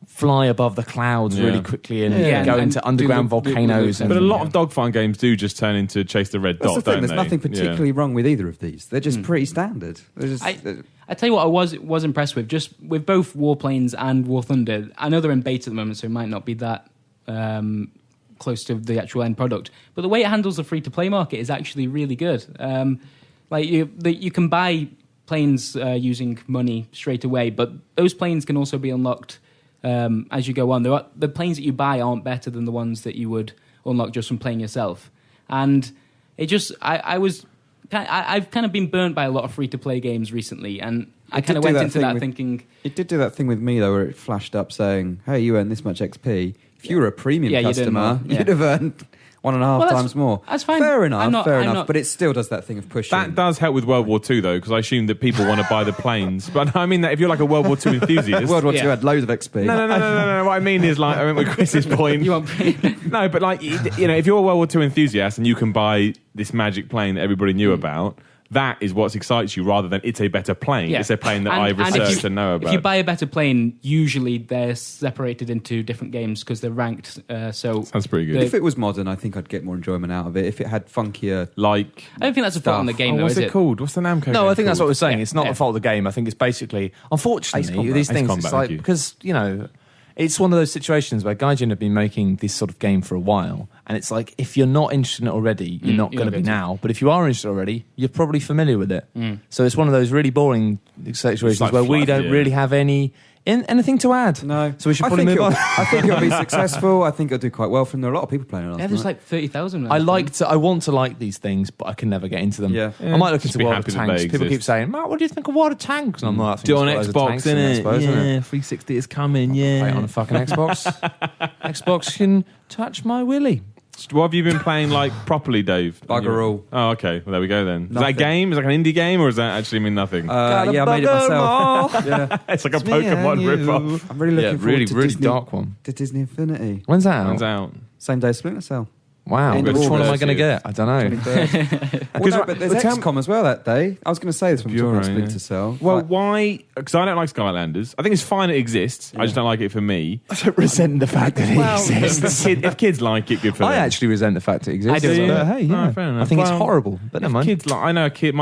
fly above the clouds really quickly and go into underground volcanoes. But a lot of dogfighting games do just turn into chase the red dot, don't There's they? nothing particularly wrong with either of these. They're just pretty standard. I tell you what, I was impressed with, just with both Warplanes and War Thunder. I know they're in beta at the moment, so it might not be that close to the actual end product. But the way it handles the free-to-play market is actually really good. You can buy planes using money straight away, but those planes can also be unlocked as you go on. The planes that you buy aren't better than the ones that you would unlock just from playing yourself. And it just, I've kind of been burnt by a lot of free-to-play games recently, and I kind of went into that thinking... It did do that thing with me, though, where it flashed up saying, hey, you earn this much XP. If you were a premium customer, you'd have earned 1.5 times more. That's fine. Fair enough. But it still does that thing of pushing. That does help with World War II, though, because I assume that people want to buy the planes. But I mean that if you're like a World War II enthusiast... World War II had loads of XP. No. What I mean is, I went with Chris's point. You want No, but if you're a World War II enthusiast and you can buy this magic plane that everybody knew about... That is what excites you, rather than it's a better plane. Yeah. It's a plane that I've researched and know about. If you buy a better plane, usually they're separated into different games because they're ranked. Sounds pretty good. If it was modern, I think I'd get more enjoyment out of it. If it had funkier, I don't think that's a fault in the game, though. What's it called? What's the Namco? No, game I think that's called? what we're saying. It's not the fault of the game. I think it's basically, unfortunately, these things. It's like because it's one of those situations where Gaijin have been making this sort of game for a while, and it's like if you're not interested in it already, you're not going to be now. But if you are interested already, you're probably familiar with it. So it's one of those really boring situations where we don't really have anything to add. No, so we should probably move on. I think it'll be successful. I think it'll do quite well. From there are a lot of people playing it. Yeah, there's 30,000. I want to like these things, but I can never get into them. Yeah. I might look into World of Tanks. People keep saying, "Matt, what do you think of World of Tanks?" And I'm like, "Do on Xbox, innit? Yeah, 360 is coming. Yeah, play it on a fucking Xbox. Xbox can touch my willy." What have you been playing properly, Dave? Bugger all. Oh, okay. Well, there we go then. Is that a game? Is that an indie game, or does that actually mean nothing? I made it myself. It's like a Pokemon rip-off. I'm really looking forward to Disney, dark one. To Disney Infinity. When's that out? When's out? Same day as Splinter Cell. Wow. Which one am I going to get? I don't know. But there's XCOM as well that day. I was going to say this when we were talking about Splinter Cell. Well, why? Because I don't like Skylanders. I think it's fine it exists. I just don't like it for me. I don't resent the fact that it exists. If kids like it, good for them. I actually resent the fact it exists. I do. But hey, yeah. Fair enough. I think it's horrible. But never mind. Kids I know a kid.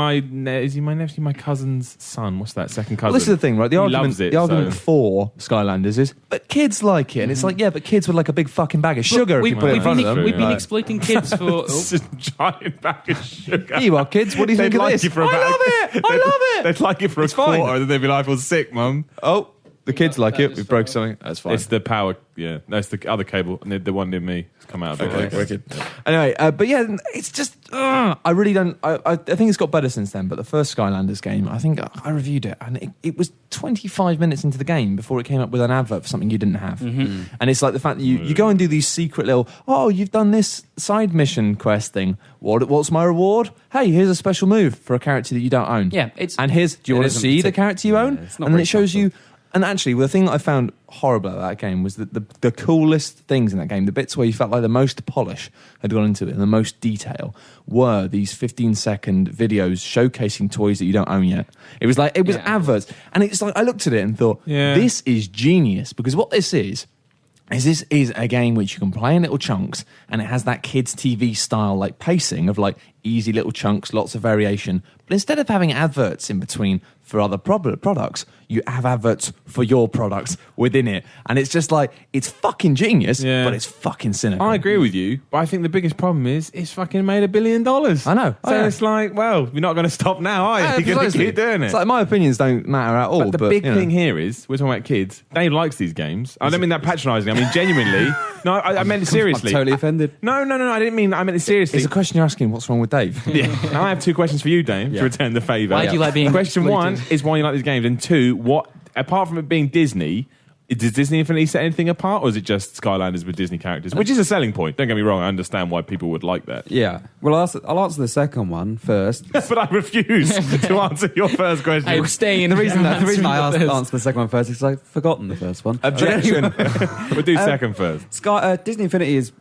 Is he my nephew? My cousin's son. What's that? Second cousin. Well, this is the thing, right? The argument so. for Skylanders is, but kids like it, and it's like, yeah, but kids with a big fucking bag of sugar. If you put it in front of them, we've been exploiting kids for it's a giant bag of sugar. Here you are, kids. What do you think of this? I love it. They'd like it for a quarter, and then they'd be like, "I feel sick, mum." Oh, the kids like it. We broke something. That's fine. It's the power. Yeah, that's the other cable. The one near me. It's come out. Okay, wicked. Anyway, but yeah, it's just. I really don't. I think it's got better since then. But the first Skylanders game, I think I reviewed it, and it was 25 minutes into the game before it came up with an advert for something you didn't have. And it's like the fact that you go and do these secret little. Oh, you've done this side mission quest thing. What's my reward? Hey, here's a special move for a character that you don't own. Yeah, do you want to see the character you own? And then it shows you. And actually, the thing I found horrible about that game was that the coolest things in that game, the bits where you felt like the most polish had gone into it and the most detail, were these 15-second videos showcasing toys that you don't own yet. It was adverts. And it's like, I looked at it and thought, this is genius, because what this is this is a game which you can play in little chunks, and it has that kids' TV style pacing of easy little chunks, lots of variation. But instead of having adverts in between for other products, you have adverts for your products within it. And it's just it's fucking genius, but it's fucking cynical. I agree with you, but I think the biggest problem is it's fucking made $1 billion. I know. So it's well, you're not going to stop now, are you? You're going to keep doing it. It's my opinions don't matter at all. But the big thing here is, we're talking about kids. Dave likes these games. I don't mean that patronising. I mean genuinely. No, I meant it seriously. I'm totally offended. No, I didn't mean. I meant it seriously. It's a question you're asking. What's wrong with Dave? Yeah. Now I have 2 questions for you, Dave, to return the favour. Why do you like being Question 1 is why you like these games, and 2, what apart from it being Disney, does Disney Infinity set anything apart, or is it just Skylanders with Disney characters? Which is a selling point. Don't get me wrong. I understand why people would like that. Yeah. Well, I'll answer the second one first. But I refuse to answer your first question. I abstain. The reason I answer the second one first is because I've forgotten the first one. Objection. We'll do second first. Disney Infinity is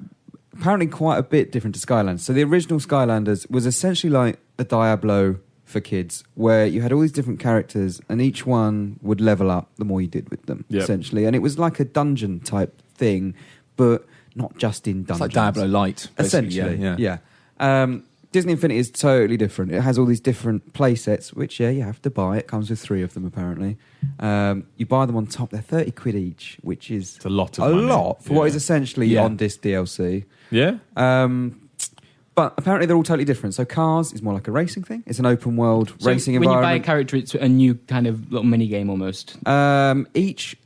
apparently quite a bit different to Skylanders. So the original Skylanders was essentially like a Diablo for kids, where you had all these different characters, and each one would level up the more you did with them, essentially. And it was like a dungeon type thing, but not just in dungeons. It's like Diablo Light, essentially. Yeah. Disney Infinity is totally different. It has all these different play sets, which, you have to buy. It comes with 3 of them, apparently. You buy them on top. They're 30 quid each, which is it's a lot of money. Lot for what is essentially on-disc DLC. Yeah. But apparently they're all totally different. So Cars is more like a racing thing. It's an open world racing when environment. When you buy a character, it's a new kind of little mini game almost. Each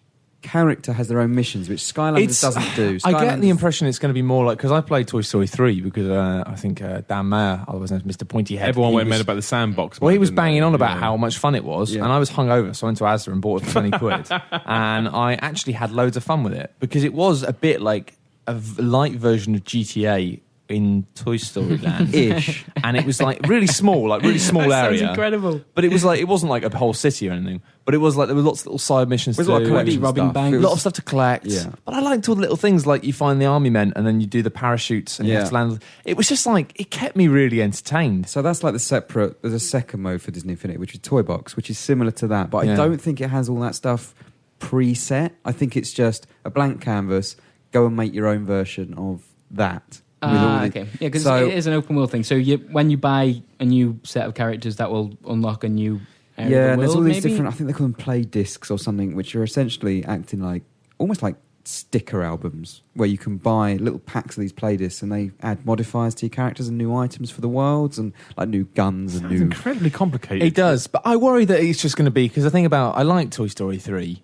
character has their own missions, which Skylanders doesn't do. I get the impression it's going to be more like, because I played Toy Story 3 because I think Dan Mayer, otherwise known as Mr. Pointy Head. Everyone went mad about the sandbox. Well, he was banging on about how much fun it was, and I was hungover, so I went to Asda and bought it for 20 quid. And I actually had loads of fun with it because it was a bit like a light version of GTA in Toy Story Land ish, and it was like really small that area. Sounds incredible. But it was like, it wasn't like a whole city or anything. But it was like there were lots of little side missions to do, robbing banks, a lot of stuff to collect. Yeah. But I liked all the little things like you find the army men and then you do the parachutes and you have to land. It was just like, it kept me really entertained. So that's like there's a second mode for Disney Infinity, which is Toy Box, which is similar to that. But I don't think it has all that stuff preset. I think it's just a blank canvas. Go and make your own version of that. Okay. Yeah, because it is an open world thing. So when you buy a new set of characters, that will unlock a new area of the world, and there's all these maybe? different, I think they call them play discs or something, which are essentially acting like, almost like sticker albums, where you can buy little packs of these play discs and they add modifiers to your characters and new items for the worlds and like new guns and Sounds incredibly complicated. It does, but I worry that it's just going to be, because I think I like Toy Story 3,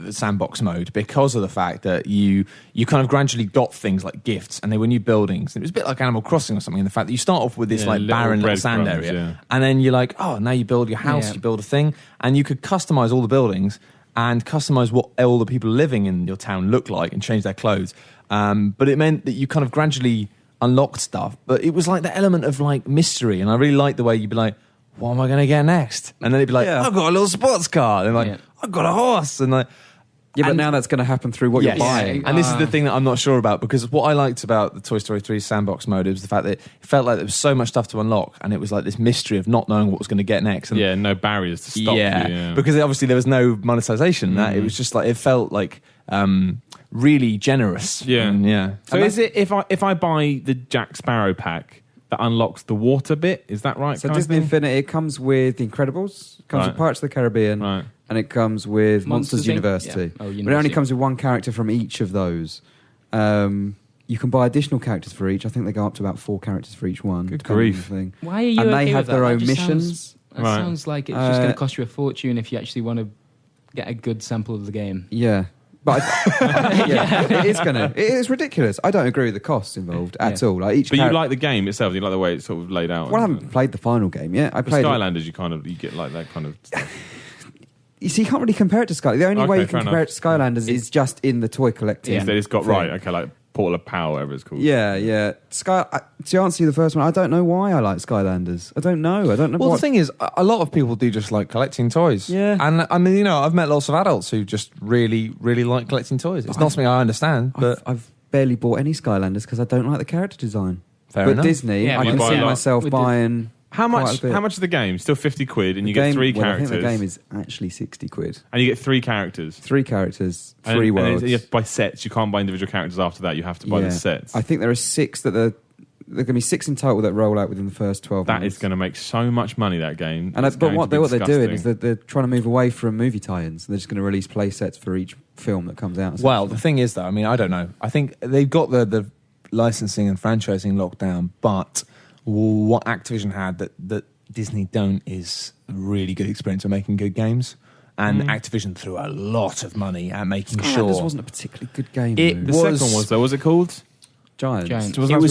sandbox mode, because of the fact that you kind of gradually got things like gifts and they were new buildings. It was a bit like Animal Crossing or something, in the fact that you start off with this like barren little sand area, and then you're like, oh, now you build your house, you build a thing, and you could customize all the buildings and customize what all the people living in your town look like and change their clothes. But it meant that you kind of gradually unlocked stuff, but it was like the element of like mystery, and I really liked the way you'd be like, what am I going to get next? And then it'd be like, I've got a little sports car. And like, I've got a horse. And like, but now that's going to happen through what you're buying. And this is the thing that I'm not sure about, because what I liked about the Toy Story 3 sandbox mode was the fact that it felt like there was so much stuff to unlock, and it was like this mystery of not knowing what was going to get next. And no barriers to stop you. Because obviously there was no monetization. That it was just like, it felt like really generous. So is it, if I buy the Jack Sparrow pack, that unlocks the water bit? Is that right? So Disney Infinity, it comes with The Incredibles, it comes with Pirates of the Caribbean, and it comes with Monsters University. But it only comes with one character from each of those. You can buy additional characters for each. I think they go up to about 4 characters for each one. Good grief. Why are you And okay they have with their that? own That just missions. Sounds like it's just going to cost you a fortune if you actually want to get a good sample of the game. Yeah. But it is ridiculous. I don't agree with the costs involved at all. Like you like the game itself? You like the way it's sort of laid out? Well, I haven't played the final game yet. I played Skylanders. You get like that kind of stuff. You see, you can't really compare it to Skylanders. The only way you can compare it to Skylanders is just in the toy collecting. Yeah, it's got like Portal of Power, whatever it's called. Yeah. To answer you the first one, I don't know why I like Skylanders. I don't know. Well, the thing is, a lot of people do just like collecting toys. Yeah. And I mean, I've met lots of adults who just really, really like collecting toys. It's not something I understand, but I've barely bought any Skylanders because I don't like the character design. Fair enough. Disney, I can see myself buying. How much is the game? Still 50 quid, and you get 3 characters. I think the game is actually 60 quid. And you get 3 characters. 3 characters, 3 worlds. And you have to buy sets. You can't buy individual characters after that. You have to buy the sets. I think there are 6 that there are going to be 6 in total that roll out within the first 12 months. That is going to make so much money, that game. But what they're doing is that they're trying to move away from movie tie-ins. They're just going to release play sets for each film that comes out. Well, the thing is, though, I mean, I don't know. I think they've got the licensing and franchising locked down, but what Activision had that Disney don't is a really good experience of making good games. And Activision threw a lot of money at making sure. This wasn't a particularly good game. The second one was, though. Was it called Giants? Giants. Wasn't that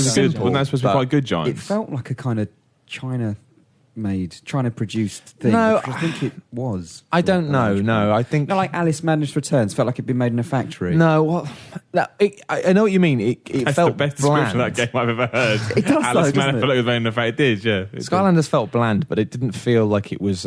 supposed to be quite good, Giants? It felt like a kind of China-produced thing. No, I think it was. I don't know. No, I think like Alice Madness Returns felt like it'd been made in a factory. No, well, I know what you mean. It felt the best bland. description of that game I've ever heard. It does, Alice though, Madness doesn't felt like it was made in a factory. It did, yeah. Skylanders felt bland, but it didn't feel like it was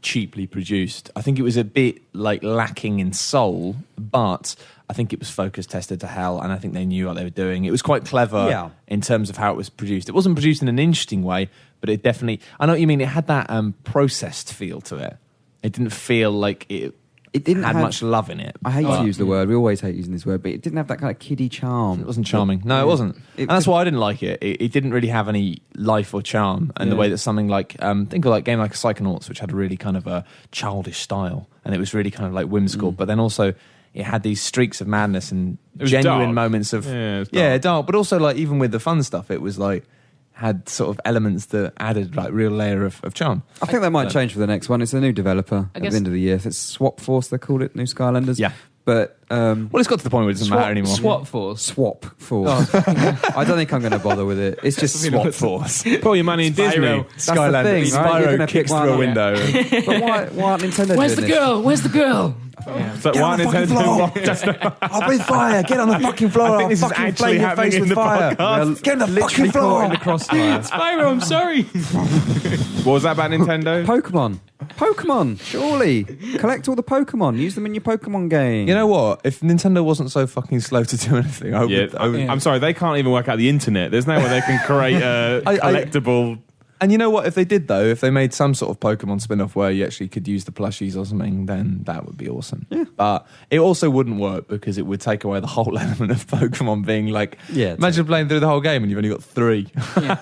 cheaply produced. I think it was a bit like lacking in soul, but I think it was focus tested to hell, and I think they knew what they were doing. It was quite clever in terms of how it was produced. It wasn't produced in an interesting way, but it definitely, I know what you mean, it had that processed feel to it. It didn't feel like it didn't have much love in it. I hate to use the word. We always hate using this word, but it didn't have that kind of kiddie charm. It wasn't charming. No, it wasn't. And that's why I didn't like it. It didn't really have any life or charm in the way that something like, think of like a game like Psychonauts, which had a really kind of a childish style, and it was really kind of like whimsical, but then also it had these streaks of madness and genuine dark. moments of dark. dark, but also like even with the fun stuff, it was like had sort of elements that added like real layer of charm. I think that might change for the next one. It's a new developer at the end of the year. It's Swap Force, they called it, New Skylanders. Yeah. But well, it's got to the point where it doesn't matter anymore. Swap Force. Swap Force. I don't think I'm going to bother with it. It's just Swap Force. Put all your money in Disney. That's the Skylander. thing, right? You're gonna Spyro pick kicks one through a up. window. But why aren't Nintendo Where's the doing this? girl? Where's the girl? So why Nintendo? I'll breathe fire. Get on the fucking floor. I think this is I'll fucking actually flame your happening face in with the fire. podcast. Get on the fucking Literally caught floor. in the crossfire. Spyro, I'm sorry. What was that about Nintendo? Pokemon, surely. Collect all the Pokemon. Use them in your Pokemon game. You know what? If Nintendo wasn't so fucking slow to do anything, I would. I'm sorry, they can't even work out the internet. There's no way they can create a collectible. And you know what? If they did, though, if they made some sort of Pokemon spin-off where you actually could use the plushies or something, then that would be awesome. Yeah. But it also wouldn't work because it would take away the whole element of Pokemon being like... imagine playing through the whole game and you've only got 3. Yeah,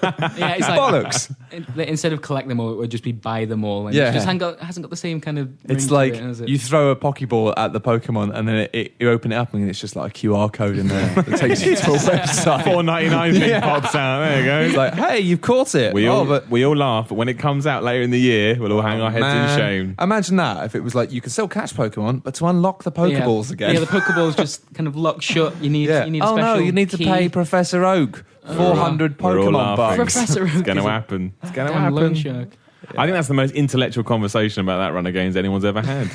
it's like, bollocks. Instead of collect them all, it would just be buy them all. And it just hasn't got the same kind of... It's ring like to it, has it? you throw a Pokeball at the Pokemon and then you open it up and it's just like a QR code in there that takes you to a website. $4.99 thing pops out. There you go. It's like, hey, you've caught it. We all laugh, but when it comes out later in the year, we'll all hang our heads in shame. Imagine that if it was like you can still catch Pokemon, but to unlock the Pokeballs again. Yeah, the Pokeballs just kind of lock shut. You need a special you need to key. pay Professor Oak 400 We're all Pokemon laughing. bucks. Professor Oak It's going is to a happen. It's going to damn loan happen. shark. I think that's the most intellectual conversation about that run of games anyone's ever had.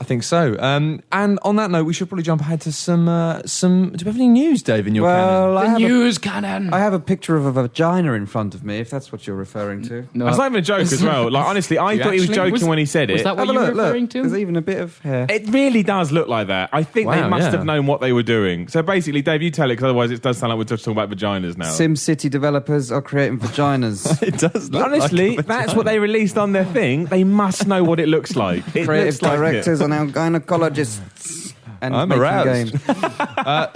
I think so. And on that note, we should probably jump ahead to some. Do we have any news, Dave, in your canon? The news cannon. I have a picture of a vagina in front of me, if that's what you're referring to. No, That's not even a joke as well. Like, honestly, I thought he was joking when he said was it. that what Have you a were look, referring to? There's even a bit of hair. It really does look like that. I think they Wow, must yeah. have known what they were doing. So basically, Dave, you tell it, because otherwise it does sound like we're just talking about vaginas now. SimCity developers are creating vaginas. It does. Look Honestly, like a that's what they released on their thing. They must know what it looks like. It Creative looks like directors it. are now gynecologists. And I'm making aroused. games. Well,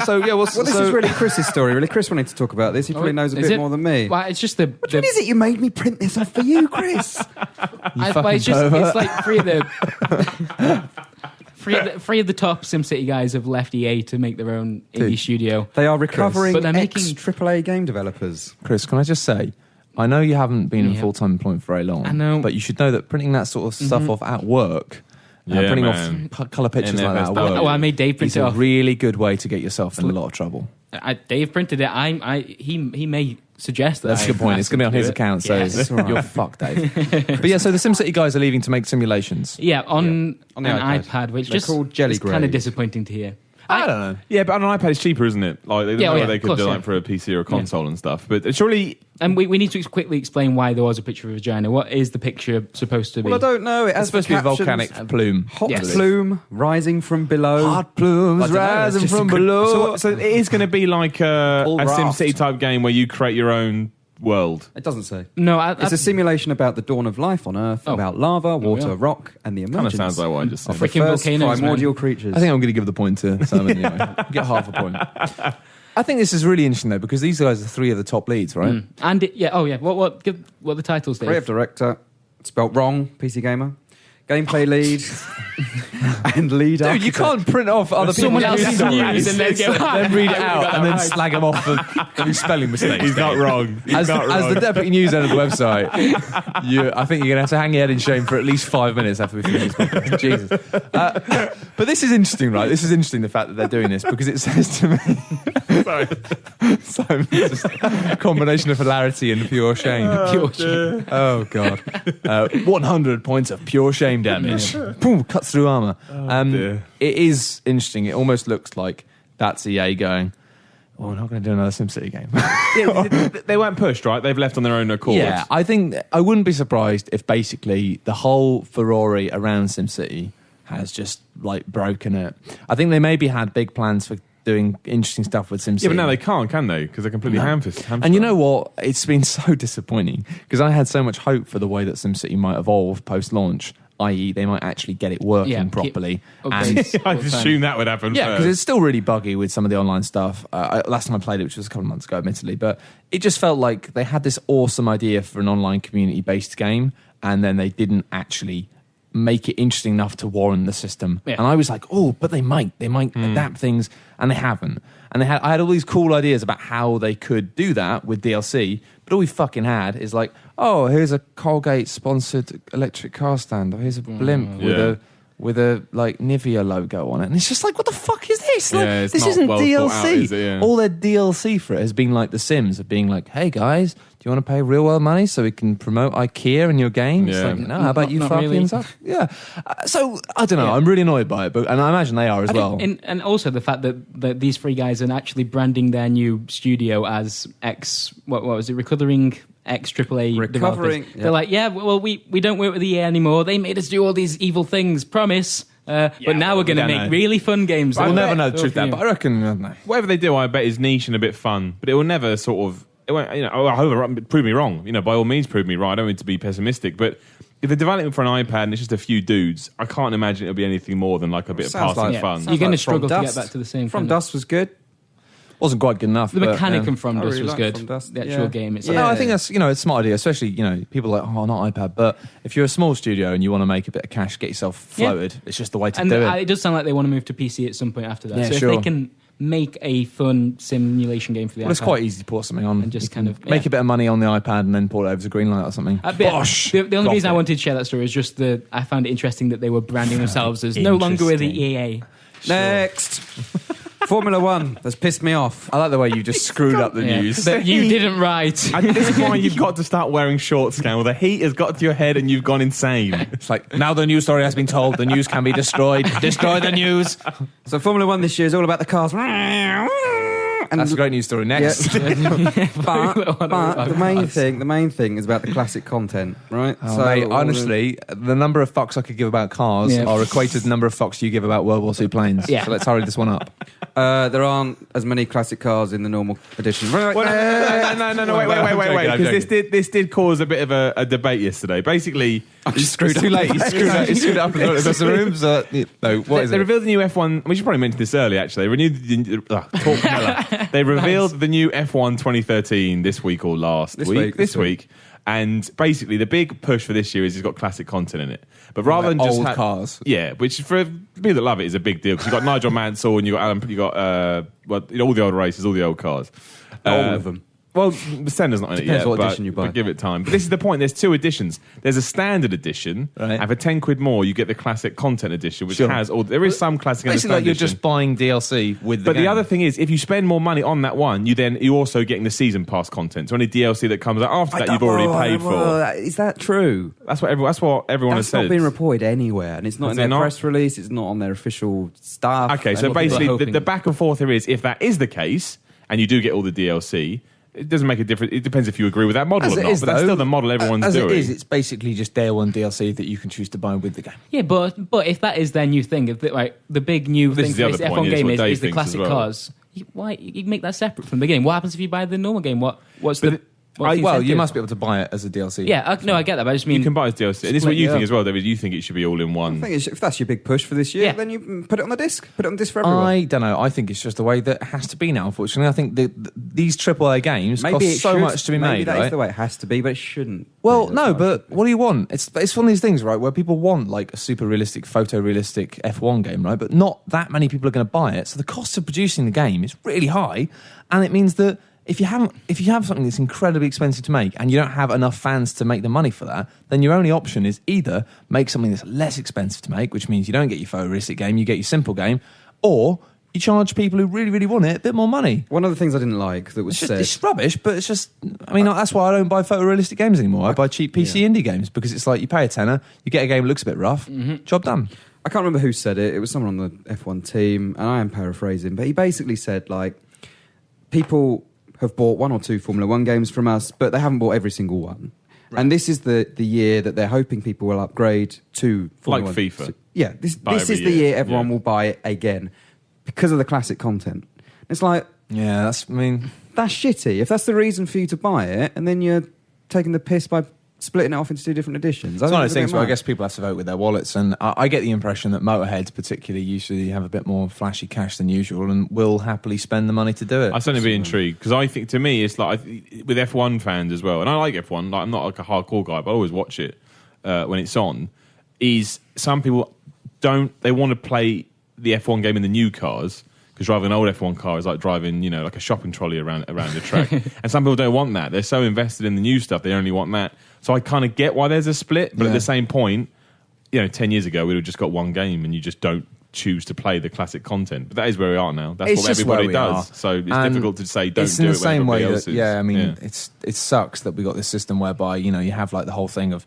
This is really Chris's story. Really, Chris wanted to talk about this. He probably knows a Is bit it? more than me. Well, it's just the. What is it you made me print this off for you, Chris? It's like three of the top SimCity guys have left EA to make their own indie studio. They are recovering But they're AAA game developers. Chris, can I just say, I know you haven't been in full-time employment for very long. I know. But you should know that printing that sort of stuff off at work, Yeah, printing man. off colour pictures like that at NFS. work, Oh, I made Dave print is it a off. really good way to get yourself in a lot of trouble. Dave printed it. He may suggest that. That's a good point. It's going to be on his account, so you're fucked, Dave. But yeah, so the SimCity guys are leaving to make simulations. Yeah, on On an the iPad, which They're just called Jelly is kind of Grade. disappointing to hear. I don't know. Yeah, but on an iPad it's cheaper, isn't it? Like they know what they could do like for a PC or a console and stuff. But surely, And we need to quickly explain why there was a picture of a vagina. What is the picture supposed to be? Well, I don't know. It It's has supposed to be a captions. volcanic plume. Hot Yes. plume rising from below. Hot plumes I don't know, it's rising just from a good- below. so it is going to be like a Full raft. SimCity type game where you create your own world. It doesn't say. No, It's a simulation about the dawn of life on Earth, Oh. about lava, water, yeah. rock, and the Kind of emergence sounds like what I just of said. the Freaking first volcanoes, primordial creatures. I think I'm going to give the point to Simon anyway. Get half a point. I think this is really interesting though because these guys are 3 of the top leads, right? and what are the titles, Dave? Creative director, spelt wrong, PC Gamer. Gameplay lead and lead Dude, you architect. can't print off other Someone people's else's stories news and then go, then read it out and then slag them off for any spelling mistakes. He's not wrong. He's As not the wrong. deputy news editor of the website, I think you're going to have to hang your head in shame for at least 5 minutes after we finish this podcast. Jesus. But this is interesting, right? This is interesting, the fact that they're doing this, because it says to me... Sorry. Simon, it's just a combination of hilarity and pure shame. Pure shame. Oh, God. 100 points of pure shame damage. Boom, cuts through armour. dear. It is interesting. It almost looks like that's EA going, oh, we're not going to do another SimCity game. Yeah, they weren't pushed, right? They've left on their own accord. Yeah, I think I wouldn't be surprised if basically the whole furore around SimCity has just like broken it. I think they maybe had big plans for doing interesting stuff with SimCity. Yeah, but now they can't, can they? Because they're completely hamstrung. And you know what? It's been so disappointing because I had so much hope for the way that SimCity might evolve post-launch, i.e. they might actually get it working properly. Okay. And I assume that would happen yeah, because first. it's still really buggy with some of the online stuff. Last time I played it, which was a couple of months ago, admittedly, but it just felt like they had this awesome idea for an online community-based game, and then they didn't actually make it interesting enough to warrant the system. Yeah. And I was like, oh, but they might adapt things, and they haven't. And I had all these cool ideas about how they could do that with DLC, but all we fucking had is like, oh, here's a Colgate-sponsored electric car stand, or here's a blimp with a like Nivea logo on it, and it's just like, what the fuck is this? Like, it's this not isn't well DLC. thought out, is it? Yeah. All their DLC for it has been like The Sims, of being like, hey guys, do you want to pay real world money so we can promote IKEA in your game? It's like, no, how about you Not fucking really. stuff? Yeah. So I don't know. I'm really annoyed by it, and I imagine they are as well. And also the fact that these three guys are actually branding their new studio as what was it? Recovering ex AAA developers. Yeah. They're like, well, we don't work with EA anymore. They made us do all these evil things. Promise. But now we're going to make really fun games. We'll never know the truth there, but I reckon, I don't know. Whatever they do, I bet is niche and a bit fun, but it will never sort of. It won't, I hope prove me wrong. By all means, prove me right. I don't mean to be pessimistic, but if they're developing for an iPad and it's just a few dudes, I can't imagine it'll be anything more than like a bit of passing fun. You're going to struggle to From get back to the same. From Dust was good. Wasn't quite good enough. The mechanic from From I Dust really was like good. From Dust. The actual game itself. No, I think that's it's a smart idea, especially people are like, oh, not iPad. But if you're a small studio and you want to make a bit of cash, get yourself floated, it's just the way to do it. It does sound like they want to move to PC at some point after that. Yeah, so sure. if they can make a fun simulation game for the iPad, it's quite easy to port something on and just You can make a bit of money on the iPad and then port it over to Greenlight or something. Bosh! The only reason I wanted to share that story is just that I found it interesting that they were branding themselves as no longer with the EA. Next. Formula One has pissed me off. I like the way you just screwed up the news. That you didn't write. At this point, you've got to start wearing shorts, Campbell. The heat has got to your head and you've gone insane. It's like, now the news story has been told, the news can be destroyed. Destroy the news. So Formula One this year is all about the cars. And That's a great news story. Next. but the main thing is about the classic content, right? Oh, mate, honestly, the number of fucks I could give about cars are equated to the number of fucks you give about World War II planes. Yeah. So let's hurry this one up. There aren't as many classic cars in the normal edition. Right? Well, no, wait. Because this did cause a bit of a debate yesterday. Basically, It's too late. You screwed it up in the room. So, no, what is they it? revealed the new F1. We should probably mention this earlier, actually. They revealed the new F1 2013 this week or this week. And basically, the big push for this year is it's got classic content in it. But rather than just old cars. Yeah, which for people that love it is a big deal. Because you've got Nigel Mansell and you've got Alan, all the old races, all the old cars. All of them. Well, the Senna's not in it Depends yet, what but, edition you buy. but give it time. But this is the point. There's two editions. There's a standard edition, and for £10 more, you get the classic content edition, which has all. There is some classic. Basically, like you're just buying DLC with the But game. the other thing is, if you spend more money on that one, you're also getting the season pass content. So any DLC that comes out after that, you've already paid for. Is that true? That's what everyone has That's said. not been reported anywhere, and it's not Is in it their not? press release. It's not on their official stuff. Okay, so basically, the back and forth here is if that is the case, and you do get all the DLC. It doesn't make a difference. It depends if you agree with that model or not. But that's still the model everyone's doing. As it is, it's basically just day one DLC that you can choose to buy with the game. Yeah, but if that is their new thing, the big new thing for this F1 game is the classic cars. Why you make that separate from the game? What happens if you buy the normal game? What's the you must be able to buy it as a DLC. Yeah, I get that, but I just mean you can buy it as DLC. And this is what you think as well, David. You think it should be all in one. I think if that's your big push for this year, then you put it on the disc. Put it on the disc for everyone. I don't know. I think it's just the way that it has to be now, unfortunately. I think these AAA games cost so much to be made, Maybe right? that's the way it has to be, but it shouldn't. Well, no, but what do you want? It's one of these things, right, where people want like a super realistic, photorealistic F1 game, right? But not that many people are going to buy it. So the cost of producing the game is really high, and it means that if you have something that's incredibly expensive to make and you don't have enough fans to make the money for that, then your only option is either make something that's less expensive to make, which means you don't get your photorealistic game, you get your simple game, or you charge people who really, really want it a bit more money. One of the things I didn't like that was said... It's rubbish, but it's just... I mean, that's why I don't buy photorealistic games anymore. I buy cheap PC indie games because it's like you pay a tenner, you get a game that looks a bit rough, job done. I can't remember who said it. It was someone on the F1 team, and I am paraphrasing, but he basically said, like, people have bought one or two Formula One games from us, but they haven't bought every single one. And this is the year that they're hoping people will upgrade to Formula Like 1. FIFA. So, yeah, this every is the year. year everyone Yeah. will buy it again because of the classic content. It's like, Yeah, that's shitty. If that's the reason for you to buy it, and then you're taking the piss by splitting it off into 2 different editions. It's one of those things where I mad. guess people have to vote with their wallets, and I get the impression that motorheads particularly usually have a bit more flashy cash than usual and will happily spend the money to do it. I'd certainly be intrigued because I think, to me, it's like with F1 fans as well, and I like F1. Like, I'm not like a hardcore guy, but I always watch it when it's on. Is some people they want to play the F1 game in the new cars. Because driving an old F1 car is like driving, like a shopping trolley around the track. And some people don't want that. They're so invested in the new stuff, they only want that. So I kind of get why there's a split. But at the same point, 10 years ago, we'd have just got one game and you just don't choose to play the classic content. But that is where we are now. That's It's what just everybody where we does. are. So it's And difficult to say don't it's do in it the when same everybody way else that, is. yeah, I mean, it sucks that we got this system whereby, you have like the whole thing of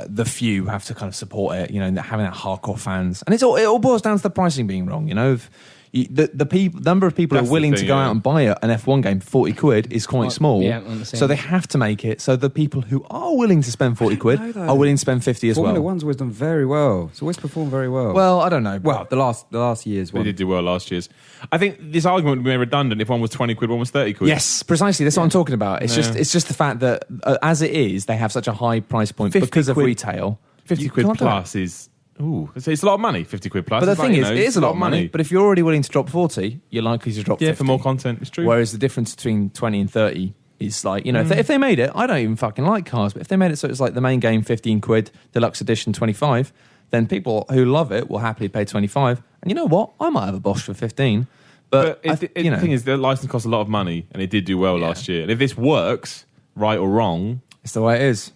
the few have to kind of support it, having that hardcore fans. And it all boils down to the pricing being wrong, if... The number of people who That's are willing the to thing, go yeah. out and buy an F1 game for 40 quid is quite small. Yeah, on the same. So they have to make it so the people who are willing to spend 40 quid know, though. are willing to spend 50 as Formula well. One's always done very well. It's always performed very well. Well, I don't know. Well, the last year's They one. did do well last year's. I think this argument would be redundant if one was 20 quid, one was 30 quid. Yes, precisely. That's what I'm talking about. It's just the fact that as it is, they have such a high price point 50 because of quid. retail. 50 You quid can't do it. plus is... Ooh, it's a lot of money, 50 quid plus. But the It's thing like, is, it is a lot of money. But if you're already willing to drop 40, you're likely to drop 50. Yeah, for more content, it's true. Whereas the difference between 20 and 30 is like, if they made it, I don't even fucking like cars, but if they made it so it's like the main game 15 quid, deluxe edition 25, then people who love it will happily pay 25. And you know what? I might have a Bosch for 15. But the thing is, the license costs a lot of money, and it did do well last year. And if this works, right or wrong... It's the way it is.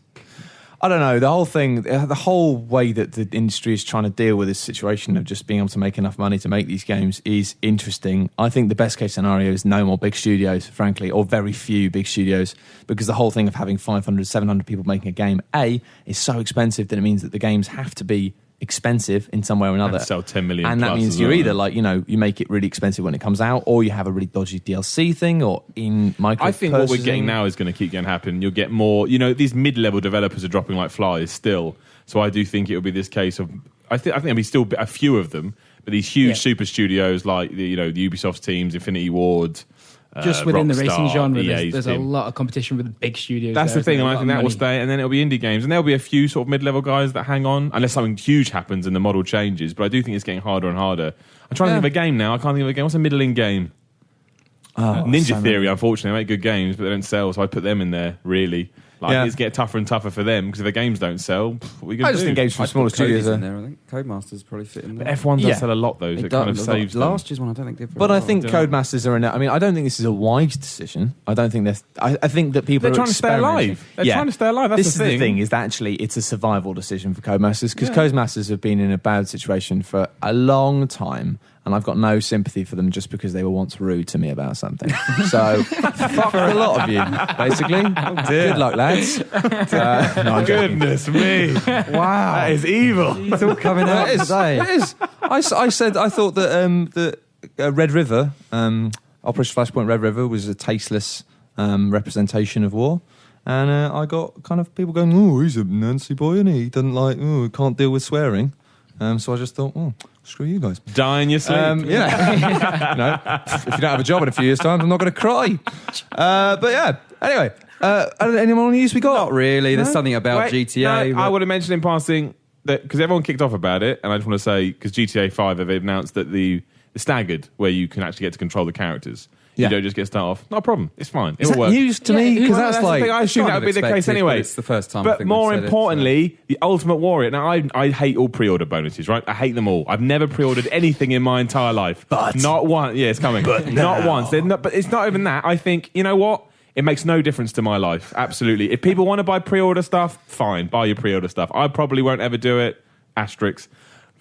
I don't know, the whole thing, the whole way that the industry is trying to deal with this situation of just being able to make enough money to make these games is interesting. I think the best case scenario is no more big studios, frankly, or very few big studios, because the whole thing of having 500, 700 people making a game, is so expensive that it means that the games have to be expensive in some way or another. And sell 10 million and that plus means as you're well. either like, you make it really expensive when it comes out, or you have a really dodgy DLC thing, or in micro I think what we're purchasing. getting now is going to keep going to happen. You'll get more, these mid-level developers are dropping like flies still. So I do think it will be this case of, I think there'll be still a few of them, but these huge super studios like the Ubisoft teams, Infinity Ward, Just within the Rockstar, racing genre, EA's there's a team. lot of competition with the big studios. That's the there, thing, isn't and there? I think that will stay, and then it'll be indie games, and there'll be a few sort of mid-level guys that hang on, unless something huge happens and the model changes. But I do think it's getting harder and harder. I'm trying to think of a game now. I can't think of a game. What's a middling game? Ninja Theory, unfortunately, make good games, but they don't sell, so I put them in there, really. It's getting tougher and tougher for them, because if the games don't sell, what are you going to do? I just think games from smaller studios in are... there, I think Codemasters probably fit in there. But F1 does Yeah. sell a lot, though, so it kind of saves them. Last year's one, I don't think did very But well. I think Codemasters are in it. I mean, I don't think this is a wise decision. I don't think there's... I think that people They're are trying to stay experimenting. alive. They're trying to stay alive, that's this the is thing. the thing, is that actually it's a survival decision for Codemasters, because Codemasters have been in a bad situation for a long time, and I've got no sympathy for them just because they were once rude to me about something. So, fuck a lot of you, basically. Good luck, lads. No, I'm joking. Goodness me. Wow. That is evil. It's all coming out today. It is. I thought that Red River, Operation Flashpoint Red River, was a tasteless representation of war. And I got kind of people going, oh, he's a Nancy boy, and he doesn't can't deal with swearing. So I just thought, screw you guys. Die in your sleep. If you don't have a job in a few years' time, I'm not going to cry. But yeah, anyway, any more news we got? Not really. There's No? something about GTA. No, I would have mentioned in passing that because everyone kicked off about it, and I just want to say because GTA 5 have announced that the staggered where you can actually get to control the characters. Yeah. You don't just get start off. Not a problem. It's fine. Is It'll that work. news to me? Because Well, that's the like... thing. I assume that would be the case expected, anyway. but it's the first time I But think more they've said it, importantly, the Ultimate Warrior. Now, I hate all pre-order bonuses, right? I hate them all. I've never pre-ordered anything in my entire life. But... Not one. Yeah, it's coming. But not once. But it's not even that. I think, you know what? It makes no difference to my life. Absolutely. If people want to buy pre-order stuff, fine. Buy your pre-order stuff. I probably won't ever do it. Asterisks.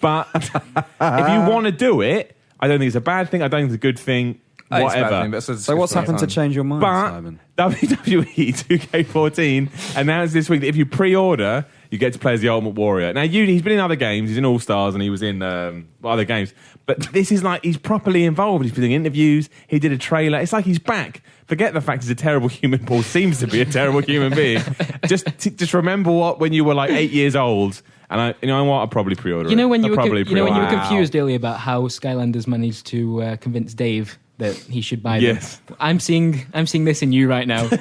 But if you want to do it, I don't think it's a bad thing. I don't think it's a good thing. Whatever. So what's happened to change your mind, But Simon? WWE 2K14 announced this week that if you pre-order, You get to play as the Ultimate Warrior. Now, he's been in other games. He's in All Stars, and he was in other games. But this is like he's properly involved. He's been doing interviews. He did a trailer. It's like he's back. Forget the fact he's a terrible human. Paul seems to be a terrible human being. Just remember when you were like 8 years old. And you know what? I'll probably pre-order it. You know when you were Wow. confused earlier about how Skylanders managed to convince Dave that he should buy them. Yes. I'm seeing this in you right now. No,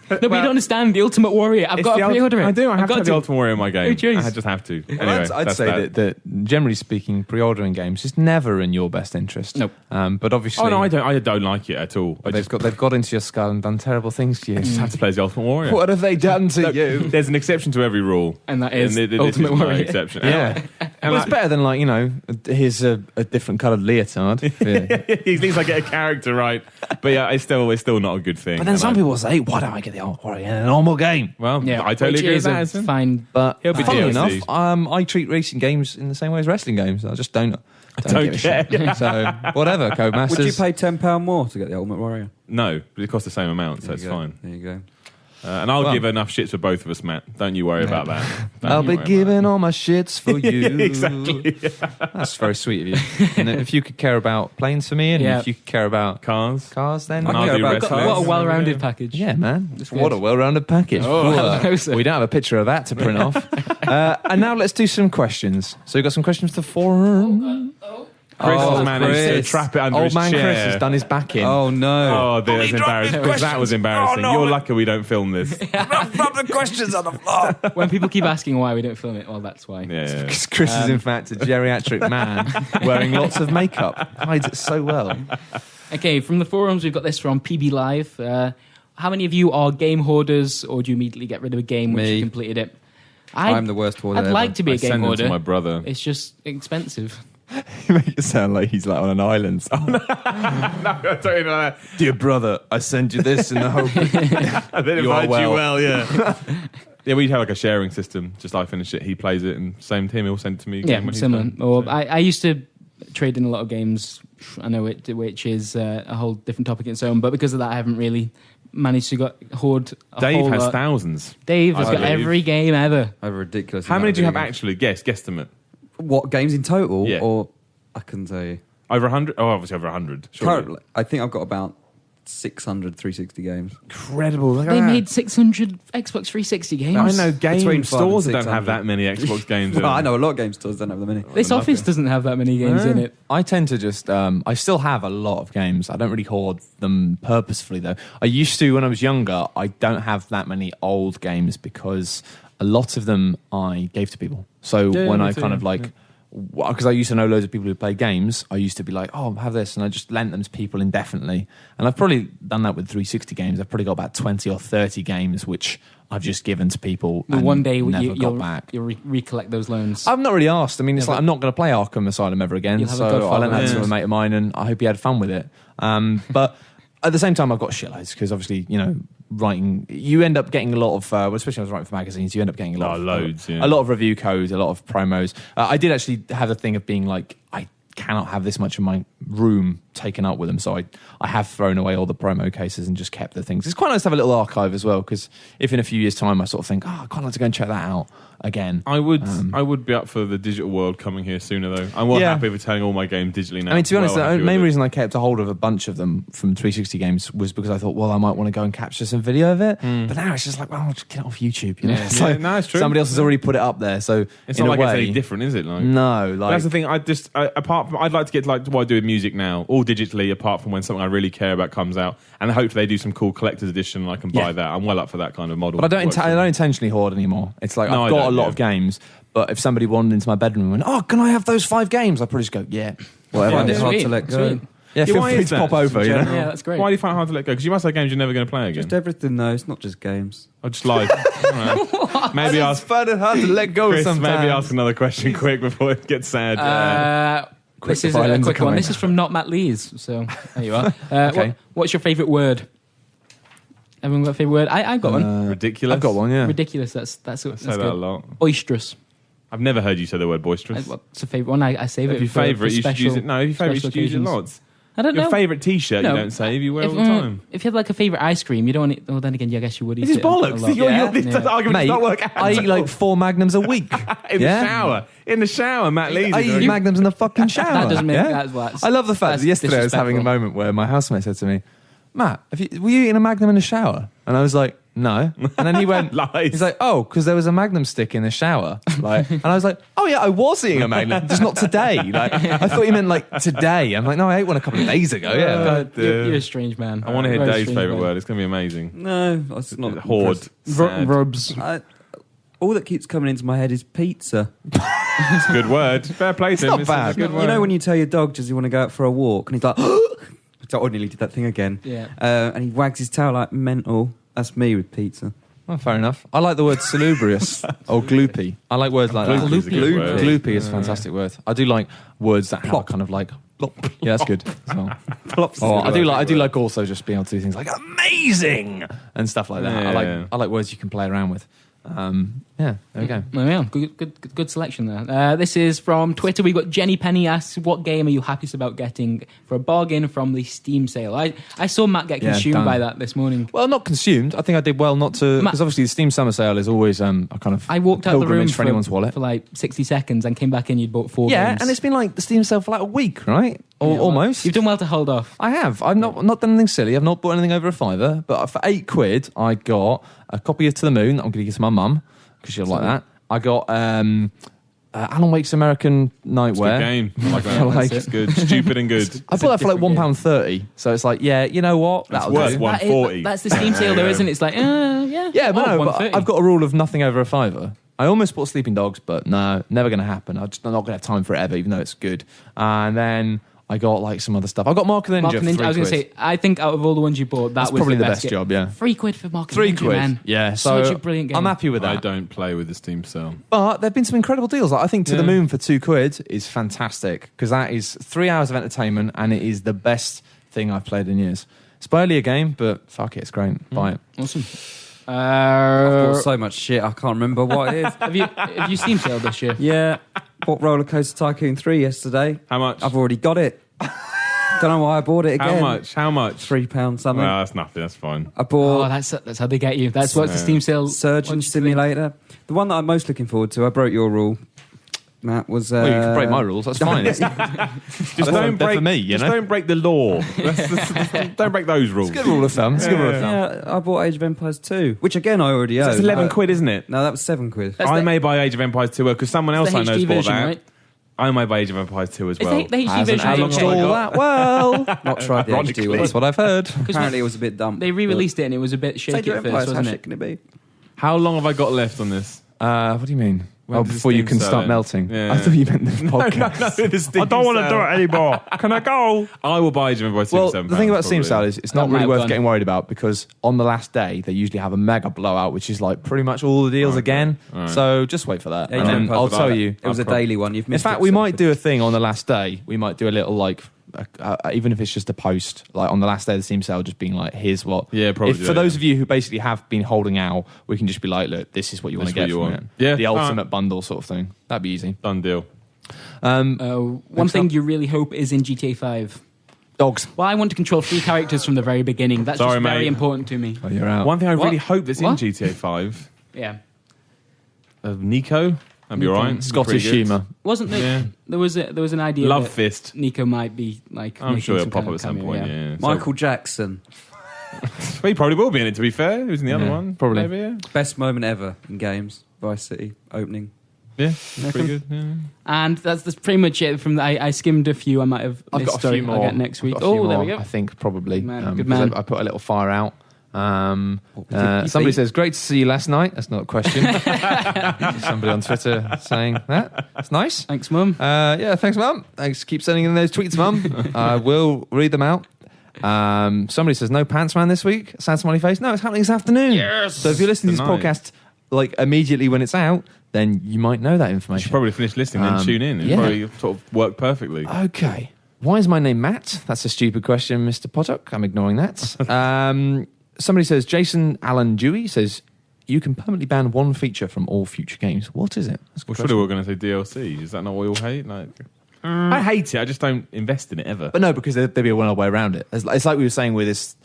but you don't understand. The Ultimate Warrior. I've got to pre-order it. I do. I have I've to got have the Ultimate Warrior in my game. No choice. I just have to. Anyway, Well, I'd say that generally speaking, pre-ordering games is never in your best interest. Nope. But obviously, Oh no, I don't like it at all. they've got into your skull and done terrible things to you. I just have to play as the Ultimate Warrior. What have they done to Look, you? There's an exception to every rule, And that is this Ultimate is no Warrior. exception. Yeah. And Well, it's better than here's a different coloured leotard. at least I get a character right. But yeah, it's still not a good thing. But then And some people say, why don't I get the old Warrior in a normal game? Well, Yeah, I totally which agree with is that. a Alison. fine. But He'll be funnily DLC. enough, I treat racing games in the same way as wrestling games. I just don't don't give a shit. care. So whatever, Codemasters. Would you pay £10 more to get the Ultimate Warrior? No, but it costs the same amount, so There it's you go. fine. There you go. And I'll Well- give enough shits for both of us, Matt. Don't you worry about that. Don't I'll you be worry giving all my shits for you. Exactly. That's very sweet of you. And if you could care about planes for me, and Yeah. if you could care about Cars. then I I'll care do about wrestling. What a well-rounded package. yeah, man. That's What good. a well-rounded package. Oh, Well, hello, sir. we don't have a picture of that to print off. And now let's do some questions. So we've got some questions for the forum. Chris Oh, has managed to Chris. trap it under Old his man chair. Chris has done his back in. Oh, no. Oh, that's embarrassing. That was embarrassing. You're lucky we don't film this. Drop the questions on the floor. When people keep asking why we don't film it, well, that's why. Yeah. Because Chris is in fact a geriatric man wearing lots of makeup. Hides it so well. Okay, from the forums, we've got this from PB Live. How many of you are game hoarders, or do you immediately get rid of a game once Me. you completed it? I'm the worst hoarder I'd ever. like to be I a game send them hoarder. to my brother. It's just expensive. You make it sound like he's like on an island. No, I don't know that. Dear brother, I send you this in the hope. I didn't You are invite you well. well, yeah. Yeah, we have like a sharing system. Just I finish it, he plays it, and same to him, he'll send it to me again Yeah, when he's similar. done. Or So- I used to trade in a lot of games. I know it, which is a whole different topic in its own. But because of that, I haven't really managed to hoard. A Dave whole has lot. thousands. Dave has I got believe. every game ever. I have a ridiculous How amount many of do you have video games. actually? Guesstimate. What, games in total? Yeah. Or I couldn't tell you. Over 100? Oh, obviously over 100. Surely. Currently, I think I've got about 600 360 games. Incredible. Look at They that. made 600 Xbox 360 games. I know game Between 500 stores and that don't have 600. that many Xbox games. in Well, I them. know a lot of game stores don't have that many. This Nothing. office doesn't have that many games No. in it. I tend to just, I still have a lot of games. I don't really hoard them purposefully, though. I used to when I was younger. I don't have that many old games because a lot of them I gave to people. So Yeah, when me I too, kind yeah. of like, because I used to know loads of people who play games, I used to be like, oh, have this, and I just lent them to people indefinitely. And I've probably done that with 360 games. I've probably got about 20 or 30 games which I've just given to people The and one day never got you'll back. recollect those loans. I've not really asked. I mean, it's Yeah, like I'm not going to play Arkham Asylum ever again, You'll have a so I Godfather lent that to list. a mate of mine, and I hope he had fun with it. But at the same time, I've got shitloads because obviously, you know, writing, you end up getting a lot of, well, especially when I was writing for magazines, you end up getting a lot, Oh, of, loads, yeah. a lot of review codes, a lot of promos. I did actually have a thing of being like, I cannot have this much of my room taken up with them, so I have thrown away all the promo cases and just kept the things. It's quite nice to have a little archive as well, because if in a few years' time I sort of think, oh, I'd quite like to go and check that out again. I would be up for the digital world coming here sooner, though. I'm well Yeah. happy with telling all my games digitally now. I mean, to be honest, Well the happy main with it. reason I kept a hold of a bunch of them from 360 games was because I thought, well, I might want to go and capture some video of it. But now it's just like, well, I'll just get it off YouTube. You know? Yeah. It's Yeah, like no, it's true. somebody else has already put it up there. So It's in not a like way, it's any different, is it? Like, no, But like that's the thing. Apart from, I'd like to get like what I do with music now, all digitally. Apart from when something I really care about comes out, and hopefully they do some cool collector's edition, and I can buy Yeah. that. I'm well up for that kind of model. But I Works don't for me. intentionally hoard anymore. It's like No, I've I got a don't, lot yeah. of games, but if somebody wandered into my bedroom and went, "Oh, can I have those 5 games?" I'd probably just go, "Yeah, whatever." Find Yeah, it hard sweet, to let go. sweet. Yeah, Yeah, feel why free is to that? pop over. You know, Yeah, that's great. Why do you find it hard to let go? Because you must have games you're never going to play again. Just everything, though. It's not just games. I just like maybe ask fun and hard to let go Chris. sometimes. Maybe ask another question quick before it gets sad. This is before a Islands are quick one. coming. This is from Not Matt Lees. So there you are. Okay. What's your favourite word? Everyone got a favourite word? I've got one. Ridiculous. I've got one. Yeah, Ridiculous. That's I say that's that good. a lot. Boisterous. I've never heard you say the word boisterous. What's a favourite one? I save If it. your for favourite, you should special- use it. No, if your favourite, you special should use it occasions. lots. I don't know. Your favourite T-shirt, No. you don't save. You wear all the time. If you had like a favourite ice cream, you don't want it. Well, then again, I guess you would eat This is it a bollocks. lot. This argument Mate, does not work out. I eat like 4 Magnums a week. in the shower. In the shower, Matt Lees. I eat Magnums in the fucking shower. That doesn't make yeah? that's I love the fact that's that yesterday I was having a disrespectful. moment where my housemate said to me, Matt, were you eating a Magnum in the shower? And I was like, no. And then he went, Lies. he's like, oh, because there was a Magnum stick in the shower. Like, and I was like, oh yeah, I was eating a Magnum, just not today. Like, I thought you meant like today. I'm like, no, I ate one a couple of days ago. Yeah. God, you're a strange man. I want to hear Very Dave's strange favourite man. word. It's going to be amazing. No, that's not Hoard. Sad. Rubs. All that keeps coming into my head is pizza. It's a good word. Fair play to him. not It's bad. a good word. You know when you tell your dog, does he want to go out for a walk? And he's like, I nearly did that thing again. Yeah. And he wags his tail like mental. That's me with pizza. Well, fair enough. I like the word salubrious or gloopy. I like words like that. Gloopy is a good word. Gloopy is a fantastic word. I do like words that have kind of like plop. Yeah, that's good as well. Plop's Oh, a I good do word. like also just being able to do things like amazing and stuff like that. Yeah. I like words you can play around with. Yeah, there we go. Oh, yeah, good selection there. This is from Twitter. We've got Jenny Penny asks, what game are you happiest about getting for a bargain from the Steam sale? I saw Matt get Yeah, consumed done. by that this morning. Well, not consumed. I think I did well not to, because obviously the Steam Summer Sale is always a kind of I walked out the room pilgrimage for anyone's wallet. for like 60 seconds and came back in, you'd bought 4 Yeah, games. and it's been like the Steam Sale for like a week, right? Or Yeah, well, almost. You've done well to hold off. I have. I've not done anything silly. I've not bought anything over a £5. But for £8, I got a copy of To the Moon that I'm going to give to my mum because she'll like that. I got Alan Wake's American Nightwear. Good game. I like that. I like It's good. Stupid and good. I bought that for like £1.30. So it's like, yeah, you know what? That'll worth do. one. 140. That's the Steam sale, though, isn't it? It's like, yeah. Yeah, but no, but 130. I've got a rule of nothing over a £5. I almost bought Sleeping Dogs, but no, never going to happen. I'm not going to have time for it ever, even though it's good. And then I got like some other stuff. I got Mark of the Ninja. Mark of the Ninja, I was going to £3. say, I think out of all the ones you bought, That's was probably the best best job, yeah. £3 for Mark of the £3, Ninja, man. yeah. So Such a brilliant game. I'm happy with I that. don't play with the Steam sale. But there've been some incredible deals. Like, I think To the Yeah. Moon for £2 is fantastic because that is 3 hours of entertainment and it is the best thing I've played in years. It's barely a game, but fuck it, it's great. Buy it. Awesome. I've bought so much shit, I can't remember what it is. Have you Steam sale this year? Yeah, bought Roller Coaster Tycoon 3 yesterday. How much? I've already got it. Don't know why I bought it again. How much? £3 something. Well, that's nothing. That's fine. I bought Oh, that's how they get you. That's what's the Steam sale. Surgeon Simulator. The one that I'm most looking forward to, I broke your rule, Matt, was... Well, you can break my rules, that's fine. Just don't they're break for me, you just know? don't break the law. Don't break those rules. It's a good rule of thumb. It's a good rule of thumb. Yeah, I bought Age of Empires 2, which again I already own. That's 11 quid, isn't it? No, that was £7. That's I the- may buy Age of Empires 2 because someone else the I know's HD bought version, that. right? I may buy Age of Empires 2 as Is well. the HD Hasn't version aged have I all got? that well. Not tried the Ironically. HD one. That's what I've heard. Apparently it was a bit dumb. They re-released it and it was a bit Age shaky of at Empires, first, how wasn't shit it? can it be? How long have I got left on this? What do you mean? When Oh, does before you Steam can sell start it? melting. Yeah. I thought you meant the podcast. the Steam I don't want to sale. do it anymore. Can I go? I will buy Age of Empires 2 Well, for £7. the thing about Steam probably. Sale is it's I not might really have worth gone. getting worried about because on the last day they usually have a mega blowout, which is like pretty much all the deals Okay. again. Alright. So just wait for that, Age and of then Empires I'll was tell like- you. It was a I'll daily one. You've In missed fact, it, we so- might do a thing on the last day. We might do a little like, even if it's just a post, like on the last day of the Steam Sale, just being like, "Here's what." Yeah, probably If, do for it, those yeah. of you who basically have been holding out, we can just be like, "Look, this is what you want to This get is what from you it." want. Yeah, the alright. ultimate bundle sort of thing. That'd be easy. Done deal. One thing you really hope is in GTA 5. Dogs. Well, I want to control 3 characters from the very beginning. That's Sorry, just very mate. important to me. Oh, you're out. One thing I What? really hope that's in What? GTA 5 Yeah. of Nico. That'd be alright. Scottish humour. Wasn't there? Yeah. There was an idea. Love that Fist. Nico might be like. I'm making sure he'll some pop kind up of at some cameo, point. Yeah. Michael Jackson. Well, he probably will be in it. To be fair, he was in the other Yeah, one. probably. Maybe, yeah. Best moment ever in games. Vice City opening. Yeah, pretty good. Yeah. And that's pretty much it. From I skimmed a few. I might have. I've missed, got a sorry, few more. I'll get next week. I've got a few Oh, there we more, go. I think probably. Man, good because man. I put a little fire out. you Somebody beat? says, "Great to see you last night." That's not a question. Somebody on Twitter saying that. That's nice. Thanks, Mum. Yeah, thanks, Mum. Thanks. Keep sending in those tweets, Mum. I will read them out. Somebody says, "No pants man this week." Sad smiley face. No, it's happening this afternoon. Yes. So if you're listening to this Tonight. podcast like immediately when it's out, then you might know that You should information. probably finish listening and tune in. It'd yeah. probably sort of work perfectly. Okay. Why is my name Matt? That's a stupid question, Mr. Potok. I'm ignoring that. Somebody says, Jason Allen Dewey says, you can permanently ban one feature from all future games. What is it? That's a good Well, surely we're going to say DLC. Is that not what we all hate? Like, I hate it. I just don't invest in it ever. But no, because there'd be one way around it. It's like we were saying with this,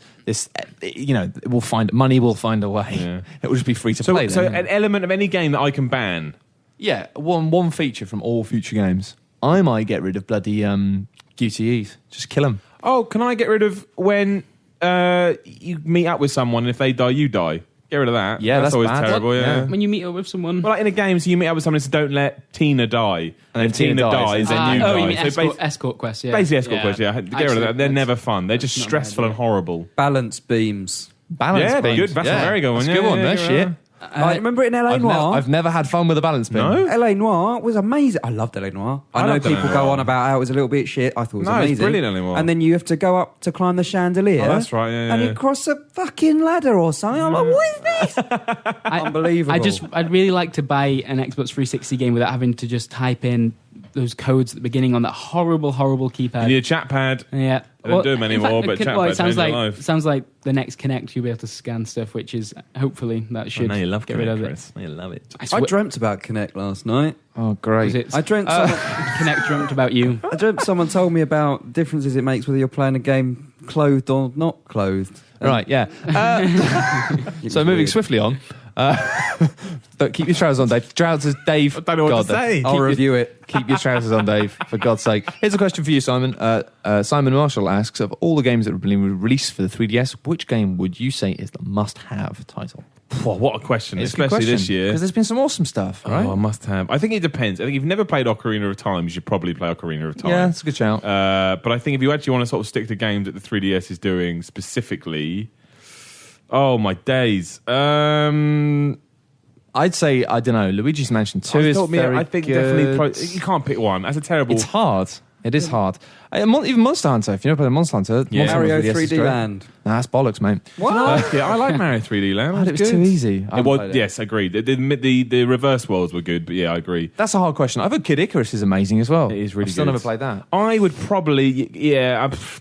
we'll find a way. Yeah. It will just be free to play. So then, an element of any game that I can ban. yeah, one feature from all future games. I might get rid of bloody QTEs. Just kill them. Oh, can I get rid of when you meet up with someone and if they die, you die? Get rid of that. Yeah, that's always bad. terrible. Yeah. When you meet up with someone. Well, like in a game, so you meet up with someone and say, don't let Tina die. And if Tina dies, then you die. You mean So escort quest, yeah. Basically escort quest, yeah. Get rid of that. They're that's- never fun. They're just that's not stressful bad, and horrible. Balance beams. Balance Yeah, beams. good. That's a very good one. That's a Yeah, good one. yeah, That's yeah, shit. yeah. I remember it in LA Noire. I've never had fun with a balance beam. No? LA Noire was amazing. I loved LA Noire. I know loved LA people Noire. go on about how it was a little bit shit. I thought it was No, it's amazing. brilliant, LA Noire. And then you have to go up to climb the chandelier. Oh, that's right, yeah, And yeah. you cross a fucking ladder or something. I'm like, what is this? Unbelievable. I'd really like to buy an Xbox 360 game without having to just type in those codes at the beginning on that horrible keypad. You need a chat pad. Yeah, I don't do them in anymore, but it chat sounds pads change like their life. sounds like the next Kinect you'll be able to scan stuff, which is hopefully that should I know you love get rid of it. Chris. I know you love it. I dreamt about Kinect last night. Oh, great. Was it I dreamt someone, Kinect dreamt about you? I dreamt someone told me about differences it makes whether you're playing a game clothed or not clothed. Right, yeah. So moving swiftly on. But keep your trousers on, Dave. Trousers, Dave. I don't know what to God, say. I'll review it. Keep your trousers on, Dave, for God's sake. Here's a question for you, Simon. Simon Marshall asks, of all the games that have been released for the 3DS, which game would you say is the must-have title? Whoa, what a question, It's a good especially this question, year. because there's been some awesome stuff, right? Oh, I must have. I think it depends. I think if you've never played Ocarina of Time, you should probably play Ocarina of Time. Yeah, that's a good shout. But I think if you actually want to sort of stick to games that the 3DS is doing specifically, oh my days. I'd say, I don't know, Luigi's Mansion 2 is very I think good. definitely. You can't pick one. That's a terrible. It's hard. It is hard. Even Monster Hunter, if you never played Monster Hunter, Yeah. Monster Hunter Mario 3DS is 3D great. Land. Nah, that's bollocks, mate. I like Mario 3D Land. It was too easy. I It was, haven't played it. yes, agreed. The reverse worlds were good, but yeah, I agree. That's a hard question. I've heard Kid Icarus is amazing as well. It is really I've still good. never played that. I would probably, you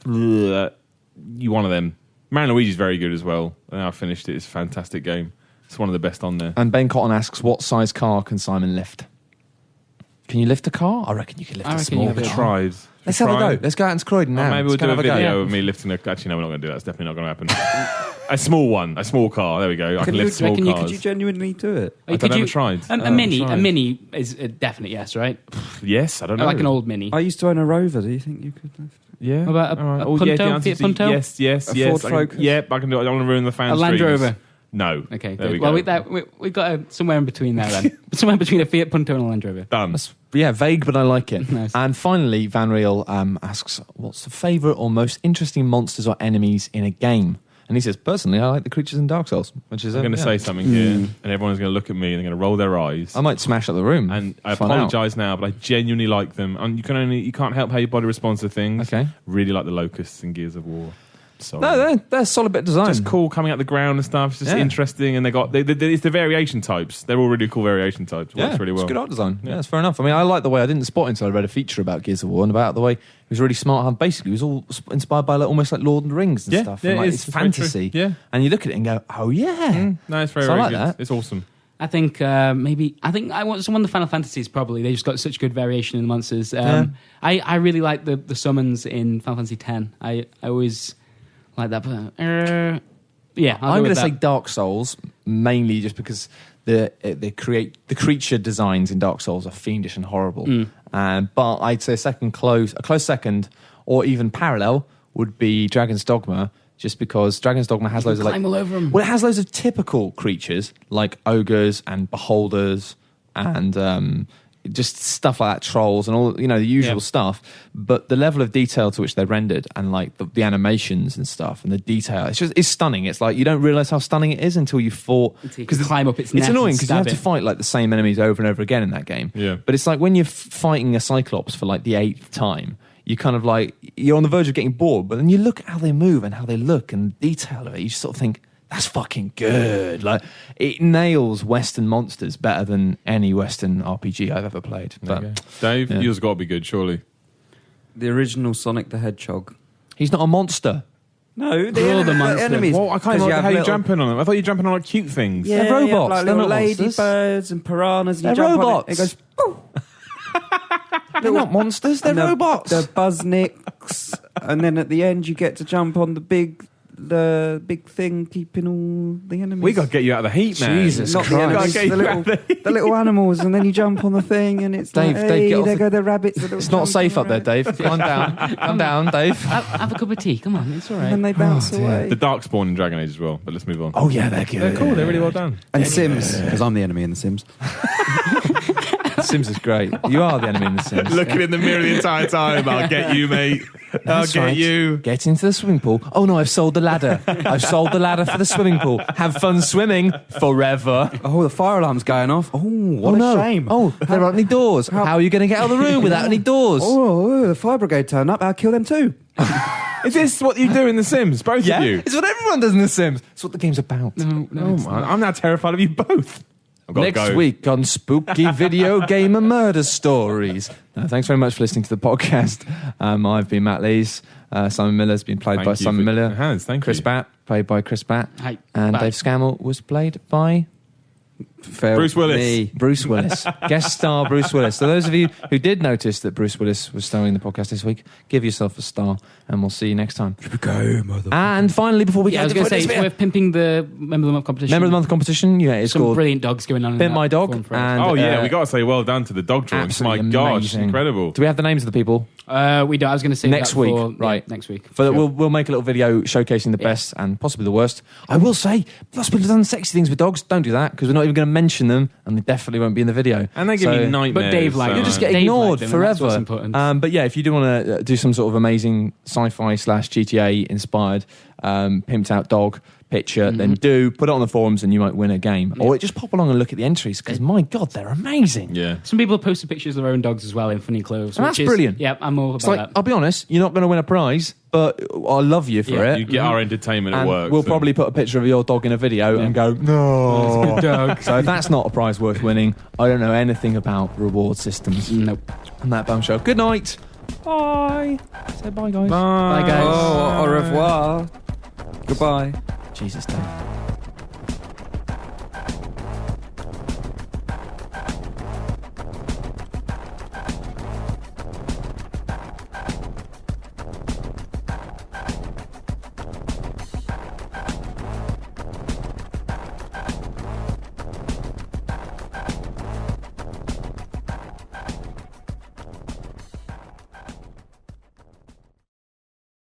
one of them. Mario Luigi's very good as well. I finished it. It's a fantastic game. It's one of the best on there. And Ben Cotton asks, what size car can Simon lift? Can you lift a car? I reckon you can lift I a reckon small you car. could. Tried. Let's have a go. Let's go out into Croydon now. Maybe we'll Let's do go a have video go. of me lifting a. Actually, no, we're not going to do that. That's definitely not going to happen. A small one, a small car. There we go. I can lift small reckon you cars. Could you genuinely do it? I don't ever tried. A mini tried. is a definite yes, right? Yes, I don't know. Like an old mini. I used to own a Rover. Do you think you could lift? Yeah. What about a All right. a Oh, Punto? the answer Fiat is Punto? Yes, yes, A yes. Ford I can, Focus? yep, I can do it. I don't want to ruin the fans' A Land dreams. Rover? No. Okay, There good. we Well, go. we got somewhere in between there then. Somewhere between a Fiat Punto and a Land Rover. Done. Yeah, vague, but I like it. Nice. And finally, Van Riel asks, what's the favourite or most interesting monsters or enemies in a game? And he says, personally, I like the creatures in Dark Souls, which is I'm going to yeah. say something here, and everyone's going to look at me and they're going to roll their eyes. I might smash up the room. And I Find out. apologise now, but I genuinely like them. And you can't help how your body responds to things. Okay. Really like the locusts in Gears of War. Sorry. No, they're a solid bit of design. Just cool coming out the ground and stuff. It's just Yeah. interesting, and it's the variation types. They're all really cool variation types. Yeah, Works really well. it's good art design. Yeah, that's fair enough. I mean, I like the way I didn't spot until I read a feature about Gears of War and about the way it was really smart. How basically it was all inspired by almost like Lord of the Rings and Yeah, stuff. yeah, and like, it is. it's It's very true. fantasy. Yeah. And you look at it and go, oh yeah. No, it's very, So I very like good. that. It's awesome. I think I want someone the Final Fantasies probably. They just got such good variation in the monsters. I really like the summons in Final Fantasy X. I always like that. But, yeah, I'm going to say Dark Souls mainly just because the creature designs in Dark Souls are fiendish and horrible. But I'd say a close second, or even parallel, would be Dragon's Dogma. Just because Dragon's Dogma has loads of climb all over 'em. Well, it has loads of typical creatures like ogres and beholders and just stuff like that, trolls and all the usual stuff. But the level of detail to which they're rendered and like the animations and stuff and the detail, it's stunning. It's like you don't realise how stunning it is until you fought. Until you can climb up its It's neck annoying and because you have stab to it. fight like the same enemies over and over again in that game. Yeah. But it's like when you're fighting a Cyclops for like the 8th time, you kind of like, you're on the verge of getting bored, but then you look at how they move and how they look and the detail of it, you just sort of think, that's fucking good. Like, it nails Western monsters better than any Western RPG I've ever played. But Dave, yeah. yours got to be good, surely. The original Sonic the Hedgehog. he's not a monster. No, They're all the monsters. enemies. Well, I can't 'Cause you imagine have how you're little- jumping on them. I thought you were jumping on like cute things. Yeah, They're robots. like They're little not monsters. ladybirds and piranhas. And you They're jump robots. On it, it goes. "Pooh." They're not monsters, they're and robots. The buzznicks, and then at the end you get to jump on the big thing keeping all the enemies. We got to get you out of the heat, man. Jesus Not Christ. the enemies, Gotta get you the little animals, and then you jump on the thing, and it's Dave, like, Dave, hey, get off there the- go the rabbits. It's not safe up there, Dave. Calm down. Calm down, Dave. Have a cup of tea. Come on, it's all And then right. they bounce dear. away. The Darkspawn in Dragon Age as well, but let's move on. Oh, yeah, they're good. They're cool, they're really well done. And Sims, because I'm the enemy in the Sims. Sims is great. You are the enemy in the Sims. Looking in the mirror the entire time. I'll get you, mate. I'll That's get right. you. Get into the swimming pool. Oh no, I've sold the ladder. I've sold the ladder for the swimming pool. Have fun swimming forever. Oh, the fire alarm's going off. Oh, what oh a no. shame. Oh, there aren't any doors. How are you going to get out of the room without any doors? Oh, the fire brigade turned up. I'll kill them too. Is this what you do in The Sims, both Yeah, of you? it's what everyone does in The Sims. It's what the game's about. No, Oh, it's man, not. I'm now terrified of you both. I've got to Next go. week on Spooky Video Gamer Murder Stories. Thanks very much for listening to the podcast. I've been Matt Lees. Simon Miller's been played Thank by you Simon for- Miller. It has, thank Chris you. Batt, played by Chris Batt. Hi. And Bye. Dave Scammell was played by Bruce Willis. Me. Bruce Willis. Guest star Bruce Willis. So those of you who did notice that Bruce Willis was starring in the podcast this week, give yourself a star and we'll see you next time. And finally, before we Yeah, get I was going to say, it's this bit- worth pimping the Member of the Month competition. Member of the Month competition, yeah, it's Some called brilliant dogs going on in Bit that My Dog forum thread. and Oh, yeah, we got to say well done to the dog drawings. My absolutely gosh, amazing. incredible. Do we have the names of the people? We don't. I was going to say Next that week, for, right. next week. For Sure. we'll make a little video showcasing the Yeah. best and possibly the worst. I will say, lots of people have done sexy things with dogs. Don't do that because we're not even going to mention them, and they definitely won't be in the video. And they give me So- nightmares. But Dave liked so- You'll just get Dave ignored liked them, and that's forever. what's important. But yeah, if you do want to do some sort of amazing sci-fi / GTA inspired pimped out dog picture, then do put it on the forums and you might win a game. Or just pop along and look at the entries because my God, they're amazing. Yeah. Some people have posted pictures of their own dogs as well in funny clothes. And which that's is, brilliant. Yeah, I'm all It's about like, that. I'll be honest, you're not going to win a prize, but I love you for Yeah, it. You get our entertainment at And work. we'll so- probably put a picture of your dog in a video and go, no. So if that's not a prize worth winning, I don't know anything about reward systems. Nope. On that bombshell. Good night. Bye. Say bye, guys. Bye. Bye, guys. Oh, au revoir. Goodbye. Jesus, Dave.